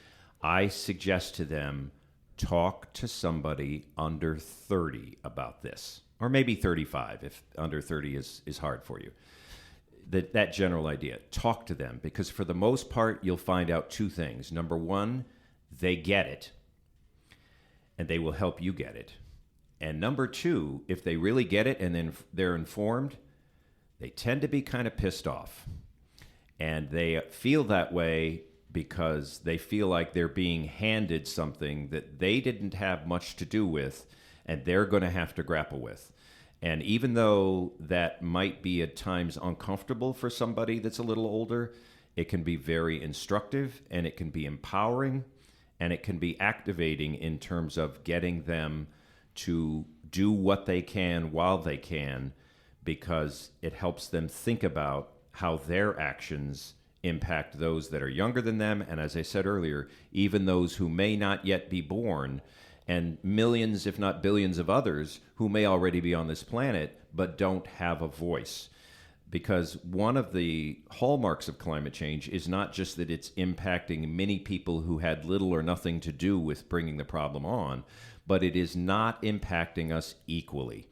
Speaker 2: I suggest to them, talk to somebody under 30 about this, or maybe 35 if under 30 is hard for you. That general idea, talk to them, because for the most part, you'll find out two things. Number one, they get it, and they will help you get it. And number two, if they really get it and then they're informed, they tend to be kind of pissed off. And they feel that way because they feel like they're being handed something that they didn't have much to do with, and they're going to have to grapple with. And even though that might be at times uncomfortable for somebody that's a little older, it can be very instructive, and it can be empowering, and it can be activating in terms of getting them to do what they can while they can, because it helps them think about how their actions impact those that are younger than them, and as I said earlier, even those who may not yet be born, and millions, if not billions of others who may already be on this planet but don't have a voice. Because one of the hallmarks of climate change is not just that it's impacting many people who had little or nothing to do with bringing the problem on, but it is not impacting us equally.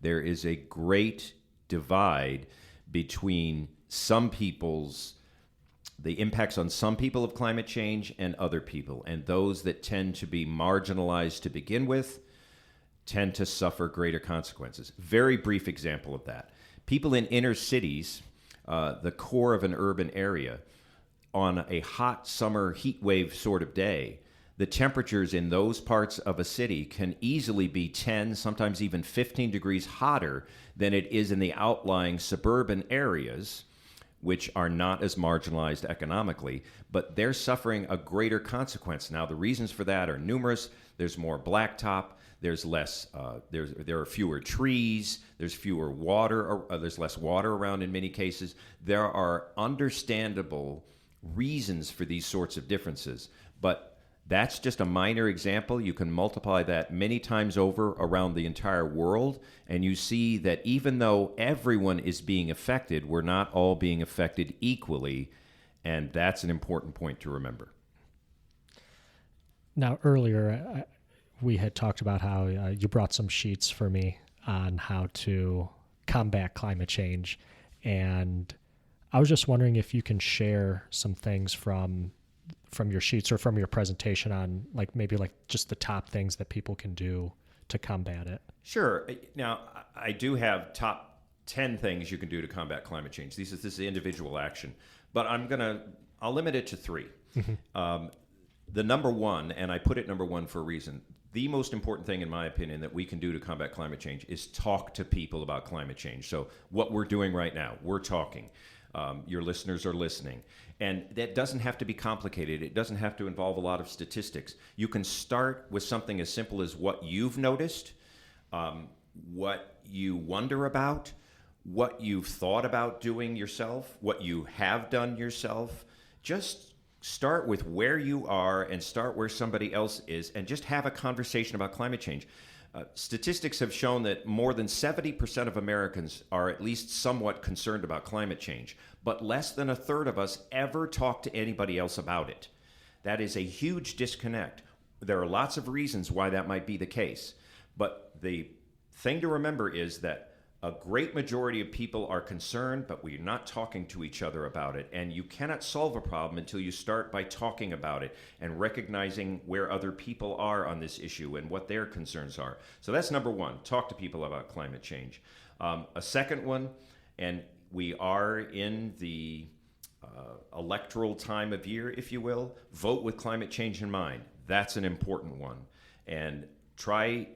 Speaker 2: There is a great divide between the impacts on some people of climate change and other people. And those that tend to be marginalized to begin with tend to suffer greater consequences. Very brief example of that. People in inner cities, the core of an urban area, on a hot summer heat wave sort of day, the temperatures in those parts of a city can easily be 10, sometimes even 15 degrees hotter than it is in the outlying suburban areas, which are not as marginalized economically, but they're suffering a greater consequence. Now, the reasons for that are numerous. There's more blacktop. There's less. There are fewer trees. There's fewer water. Or, there's less water around in many cases. There are understandable reasons for these sorts of differences, but that's just a minor example. You can multiply that many times over around the entire world, and you see that even though everyone is being affected, we're not all being affected equally, and that's an important point to remember.
Speaker 1: Now, earlier, we had talked about how you brought some sheets for me on how to combat climate change. And I was just wondering if you can share some things from your sheets or from your presentation on maybe just the top things that people can do to combat it.
Speaker 2: Sure. Now, I do have top 10 things you can do to combat climate change. This is individual action, but I'll limit it to 3. The number one, and I put it number one for a reason, the most important thing, in my opinion, that we can do to combat climate change is talk to people about climate change. So what we're doing right now, we're talking. Your listeners are listening. And that doesn't have to be complicated. It doesn't have to involve a lot of statistics. You can start with something as simple as what you've noticed, what you wonder about, what you've thought about doing yourself, what you have done yourself. Just start with where you are and start where somebody else is and just have a conversation about climate change. Statistics have shown that more than 70% of Americans are at least somewhat concerned about climate change, but less than a third of us ever talk to anybody else about it. That is a huge disconnect. There are lots of reasons why that might be the case, but the thing to remember is that a great majority of people are concerned, but we're not talking to each other about it. And you cannot solve a problem until you start by talking about it and recognizing where other people are on this issue and what their concerns are. So that's number one, talk to people about climate change. A second one, and we are in the electoral time of year, if you will, vote with climate change in mind. That's an important one. And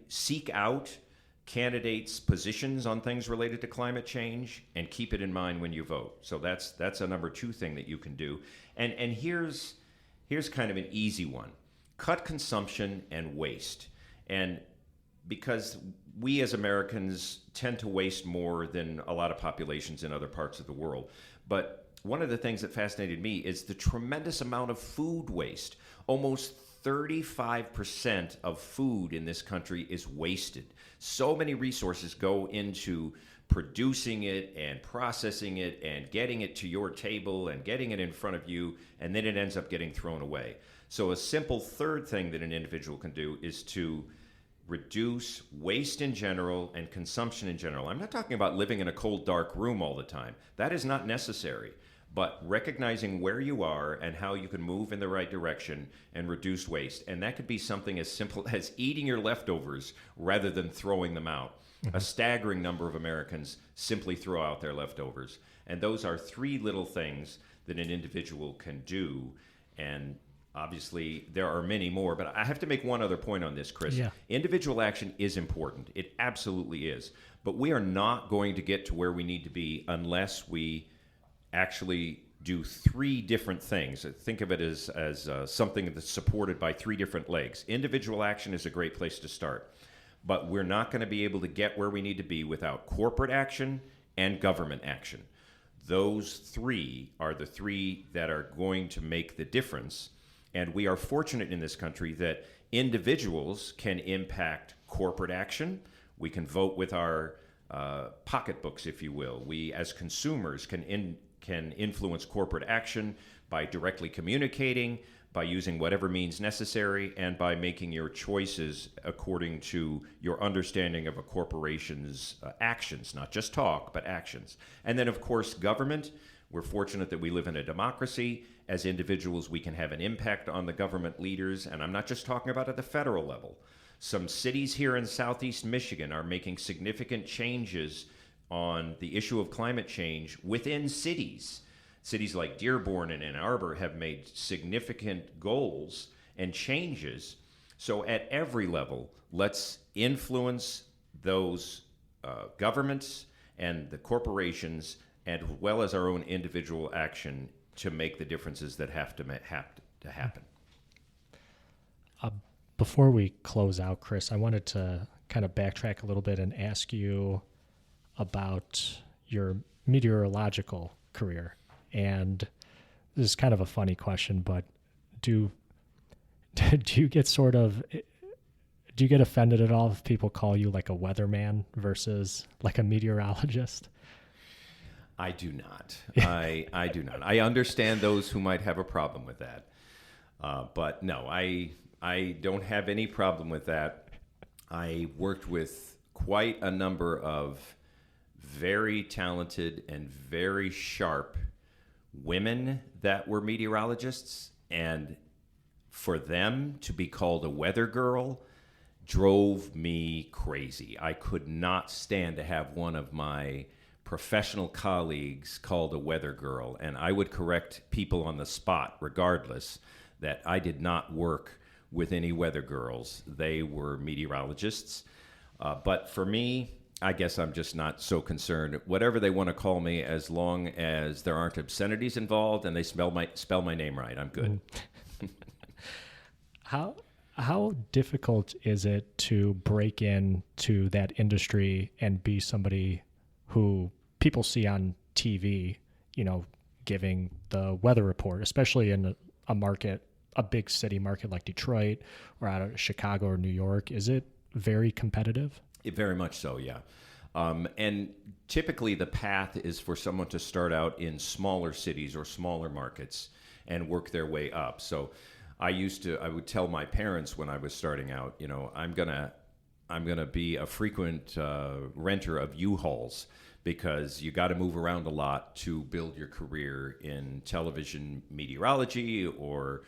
Speaker 2: seek out candidates' positions on things related to climate change and keep it in mind when you vote. So that's a number 2 thing that you can do. And here's kind of an easy one. Cut consumption and waste. And because we as Americans tend to waste more than a lot of populations in other parts of the world. But one of the things that fascinated me is the tremendous amount of food waste. Almost 35% of food in this country is wasted. So many resources go into producing it and processing it and getting it to your table and getting it in front of you, and then it ends up getting thrown away. So a simple third thing that an individual can do is to reduce waste in general and consumption in general. I'm not talking about living in a cold, dark room all the time. That is not necessary. But recognizing where you are and how you can move in the right direction and reduce waste. And that could be something as simple as eating your leftovers rather than throwing them out. A staggering number of Americans simply throw out their leftovers. And those are 3 little things that an individual can do. And obviously, there are many more. But I have to make one other point on this, Chris.
Speaker 1: Yeah.
Speaker 2: Individual action is important. It absolutely is. But we are not going to get to where we need to be unless we actually do 3 different things. Think of it as something that's supported by 3 different legs. Individual action is a great place to start, but we're not going to be able to get where we need to be without corporate action and government action. Those 3 are the 3 that are going to make the difference, and we are fortunate in this country that individuals can impact corporate action. We can vote with our pocketbooks, if you will. We, as consumers, can influence corporate action by directly communicating, by using whatever means necessary, and by making your choices according to your understanding of a corporation's actions, not just talk, but actions. And then, of course, government. We're fortunate that we live in a democracy. As individuals, we can have an impact on the government leaders, and I'm not just talking about at the federal level. Some cities here in southeast Michigan are making significant changes on the issue of climate change within cities. Cities like Dearborn and Ann Arbor have made significant goals and changes. So at every level, let's influence those governments and the corporations, as well as our own individual action to make the differences that have to happen.
Speaker 1: Before we close out, Chris, I wanted to kind of backtrack a little bit and ask you about your meteorological career. And this is kind of a funny question, but do you get offended at all if people call you like a weatherman versus like a meteorologist?
Speaker 2: I do not. I do not. I understand those who might have a problem with that. But no, I I don't have any problem with that. I worked with quite a number of very talented and very sharp women that were meteorologists, and for them to be called a weather girl drove me crazy. I could not stand to have one of my professional colleagues called a weather girl, and I would correct people on the spot regardless that I did not work with any weather girls. They were meteorologists. But for me, I guess I'm just not so concerned. Whatever they want to call me, as long as there aren't obscenities involved and they spell my name right, I'm good.
Speaker 1: How difficult is it to break into that industry and be somebody who people see on TV, giving the weather report, especially in a market, a big city market like Detroit or out of Chicago or New York? Is it very competitive?
Speaker 2: Very much so, yeah. And typically the path is for someone to start out in smaller cities or smaller markets and work their way up. So I would tell my parents when I was starting out, I'm gonna be a frequent renter of U-Hauls, because you got to move around a lot to build your career in television meteorology or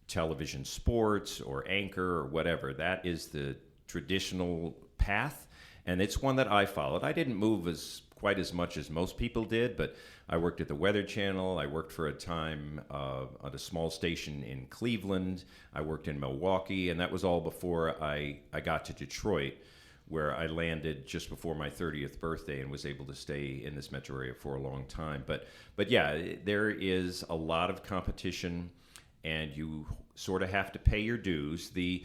Speaker 2: television sports or anchor or whatever. That is the traditional path, and it's one that I followed. I didn't move quite as much as most people did, but I worked at the Weather Channel. I worked for a time at a small station in Cleveland. I worked in Milwaukee, and that was all before I got to Detroit, where I landed just before my 30th birthday and was able to stay in this metro area for a long time. But yeah, there is a lot of competition, and you sort of have to pay your dues. The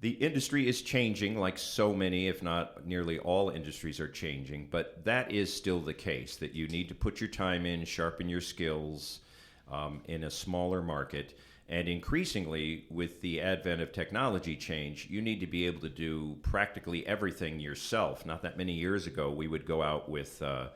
Speaker 2: industry is changing, like so many, if not nearly all industries are changing, but that is still the case, that you need to put your time in, sharpen your skills in a smaller market. And increasingly, with the advent of technology change, you need to be able to do practically everything yourself. Not that many years ago, we would go out with a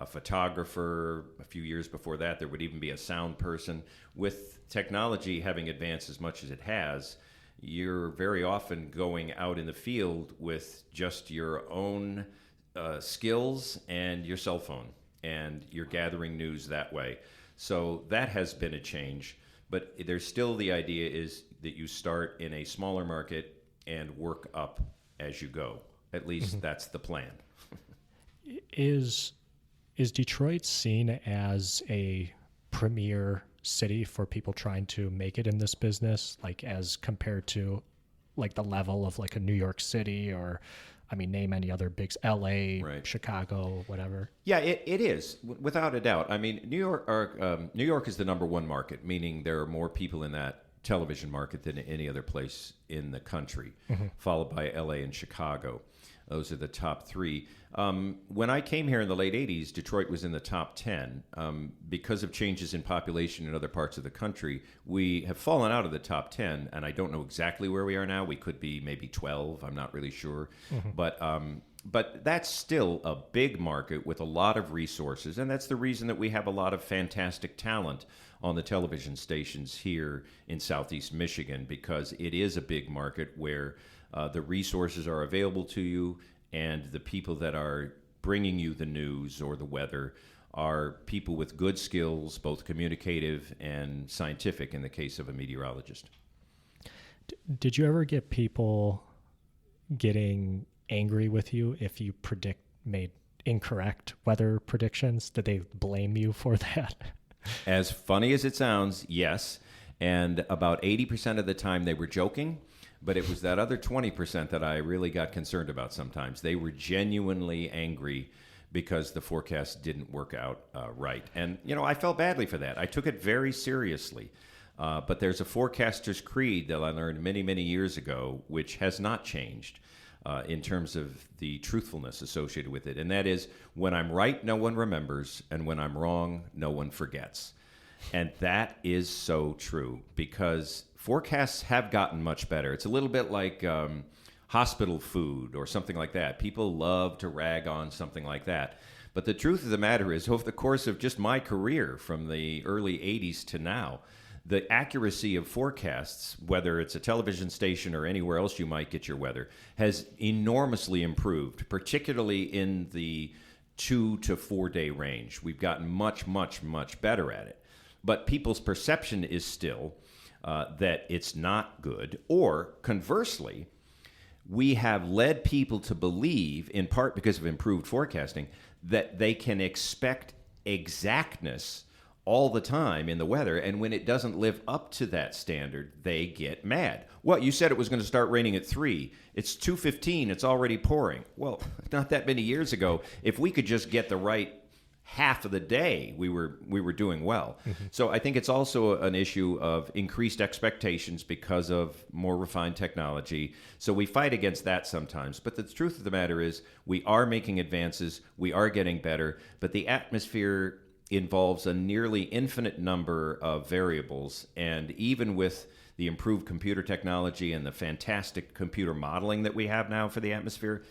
Speaker 2: photographer. A few years before that, there would even be a sound person. With technology having advanced as much as it has, you're very often going out in the field with just your own skills and your cell phone, and you're gathering news that way. So that has been a change. But there's still the idea is that you start in a smaller market and work up as you go. At least that's the plan.
Speaker 1: Is Detroit seen as a premier city for people trying to make it in this business, like as compared to like the level of like a New York City, or name any other big, LA, right, Chicago, whatever? Yeah,
Speaker 2: it is, without a doubt. New York is the number one market, meaning there are more people in that television market than any other place in the country, followed by LA and Chicago. Those are the top three. When I came here in the late 80s, Detroit was in the top 10. Because of changes in population in other parts of the country, we have fallen out of the top 10, and I don't know exactly where we are now. We could be maybe 12. I'm not really sure. But that's still a big market with a lot of resources, and that's the reason that we have a lot of fantastic talent on the television stations here in Southeast Michigan, because it is a big market where the resources are available to you, and the people that are bringing you the news or the weather are people with good skills, both communicative and scientific in the case of a meteorologist.
Speaker 1: Did you ever get people getting angry with you if you made incorrect weather predictions? Did they blame you for that?
Speaker 2: As funny as it sounds, yes. And about 80% of the time they were joking. But it was that other 20% that I really got concerned about sometimes. They were genuinely angry because the forecast didn't work out right. And, I felt badly for that. I took it very seriously. But there's a forecaster's creed that I learned many, many years ago, which has not changed in terms of the truthfulness associated with it. And that is, when I'm right, no one remembers. And when I'm wrong, no one forgets. And that is so true, because forecasts have gotten much better. It's a little bit like hospital food or something like that. People love to rag on something like that. But the truth of the matter is, over the course of just my career from the early 80s to now, the accuracy of forecasts, whether it's a television station or anywhere else you might get your weather, has enormously improved, particularly in the 2 to 4 day range. We've gotten much, much, much better at it. But people's perception is still that it's not good, or conversely, we have led people to believe, in part because of improved forecasting, that they can expect exactness all the time in the weather, and when it doesn't live up to that standard, they get mad. Well, you said it was going to start raining at 3. It's 2:15. It's already pouring. Well, not that many years ago, if we could just get the right half of the day, we were doing well. Mm-hmm. So I think it's also an issue of increased expectations because of more refined technology. So we fight against that sometimes. But the truth of the matter is we are making advances. We are getting better. But the atmosphere involves a nearly infinite number of variables. And even with the improved computer technology and the fantastic computer modeling that we have now for the atmosphere,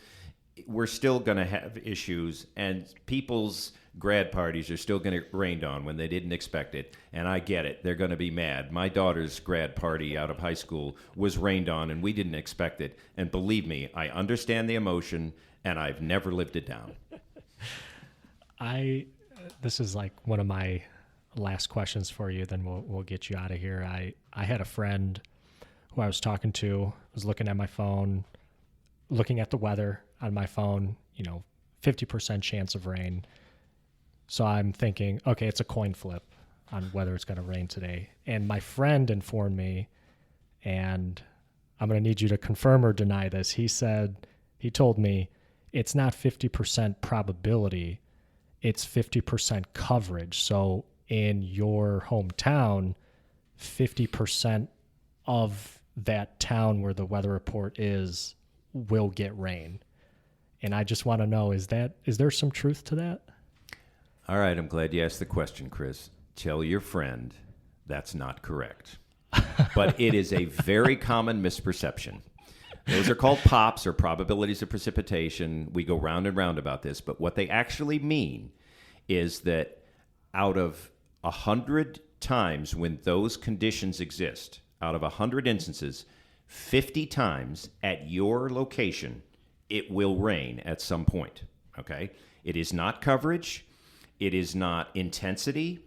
Speaker 2: we're still going to have issues, and people's grad parties are still going to get rained on when they didn't expect it. And I get it. They're going to be mad. My daughter's grad party out of high school was rained on, and we didn't expect it. And believe me, I understand the emotion, and I've never lived it down.
Speaker 1: This is like one of my last questions for you, then we'll get you out of here. I had a friend who I was talking to, was looking at my phone, looking at the weather on my phone, 50% chance of rain. So I'm thinking, okay, it's a coin flip on whether it's going to rain today. And my friend informed me, and I'm going to need you to confirm or deny this. He told me it's not 50% probability, it's 50% coverage. So in your hometown, 50% of that town where the weather report is will get rain. And I just want to know, is there some truth to that?
Speaker 2: All right, I'm glad you asked the question, Chris. Tell your friend that's not correct. But it is a very common misperception. Those are called POPs, or probabilities of precipitation. We go round and round about this, but what they actually mean is that out of 100 times when those conditions exist, out of 100 instances, 50 times at your location, it will rain at some point, okay? It is not coverage. It is not intensity.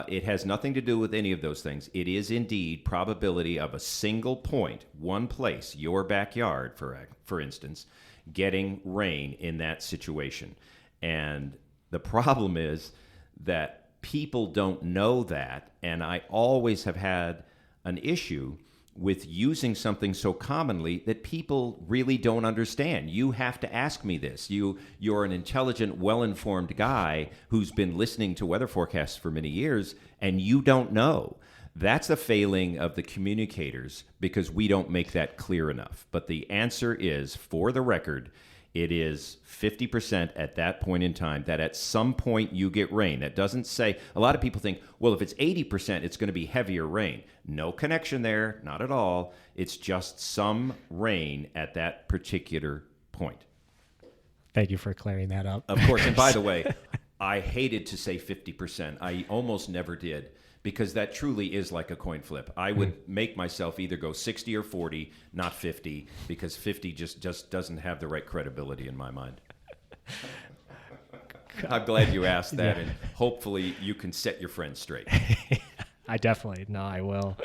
Speaker 2: It has nothing to do with any of those things. It is indeed probability of a single point, one place, your backyard, for instance, getting rain in that situation. And the problem is that people don't know that, and I always have had an issue with using something so commonly that people really don't understand. You have to ask me this. You're an intelligent, well-informed guy who's been listening to weather forecasts for many years, and you don't know. That's a failing of the communicators because we don't make that clear enough. But the answer is, for the record, it is 50% at that point in time that at some point you get rain. That doesn't say, a lot of people think, well, if it's 80%, it's going to be heavier rain. No connection there, not at all. It's just some rain at that particular point.
Speaker 1: Thank you for clearing that up.
Speaker 2: Of course, and by the way, I hated to say 50%. I almost never did, because that truly is like a coin flip. I would make myself either go 60 or 40, not 50, because 50 just doesn't have the right credibility in my mind. I'm glad you asked that, and hopefully you can set your friends straight.
Speaker 1: I will.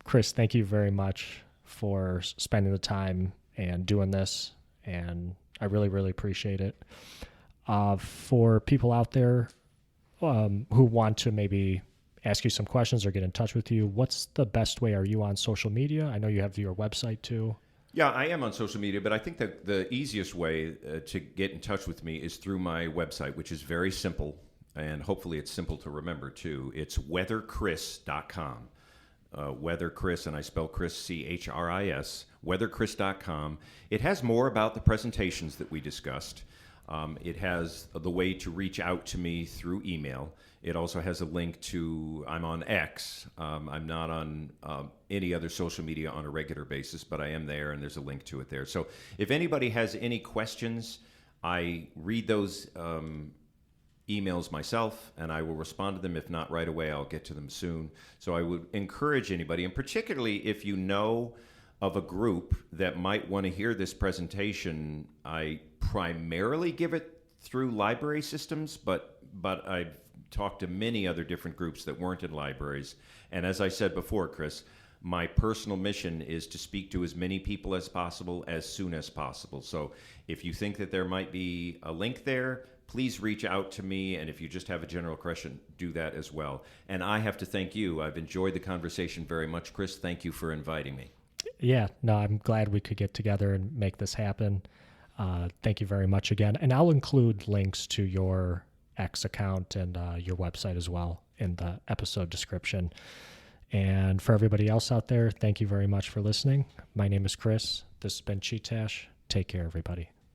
Speaker 1: Chris, thank you very much for spending the time and doing this, and I really, really appreciate it. For people out there who want to maybe ask you some questions or get in touch with you, what's the best way? Are you on social media? I know you have your website too.
Speaker 2: Yeah, I am on social media, but I think that the easiest way to get in touch with me is through my website, which is very simple, and hopefully it's simple to remember too. It's weatherchris.com. WeatherChris, and I spell Chris C-H-R-I-S, weatherchris.com. It has more about the presentations that we discussed. It has the way to reach out to me through email. It also has a link to, I'm on X. I'm not on any other social media on a regular basis, but I am there, and there's a link to it there. So if anybody has any questions, I read those emails myself, and I will respond to them. If not right away, I'll get to them soon. So I would encourage anybody, and particularly if you know of a group that might want to hear this presentation. I primarily give it through library systems, but I've talked to many other different groups that weren't in libraries. And as I said before, Chris, my personal mission is to speak to as many people as possible as soon as possible. So if you think that there might be a link there, please reach out to me. And if you just have a general question, do that as well. And I have to thank you. I've enjoyed the conversation very much, Chris. Thank you for inviting me.
Speaker 1: Yeah, no, I'm glad we could get together and make this happen. Thank you very much again. And I'll include links to your X account and your website as well in the episode description. And for everybody else out there, thank you very much for listening. My name is Chris. This has been Chee-Tash. Take care, everybody.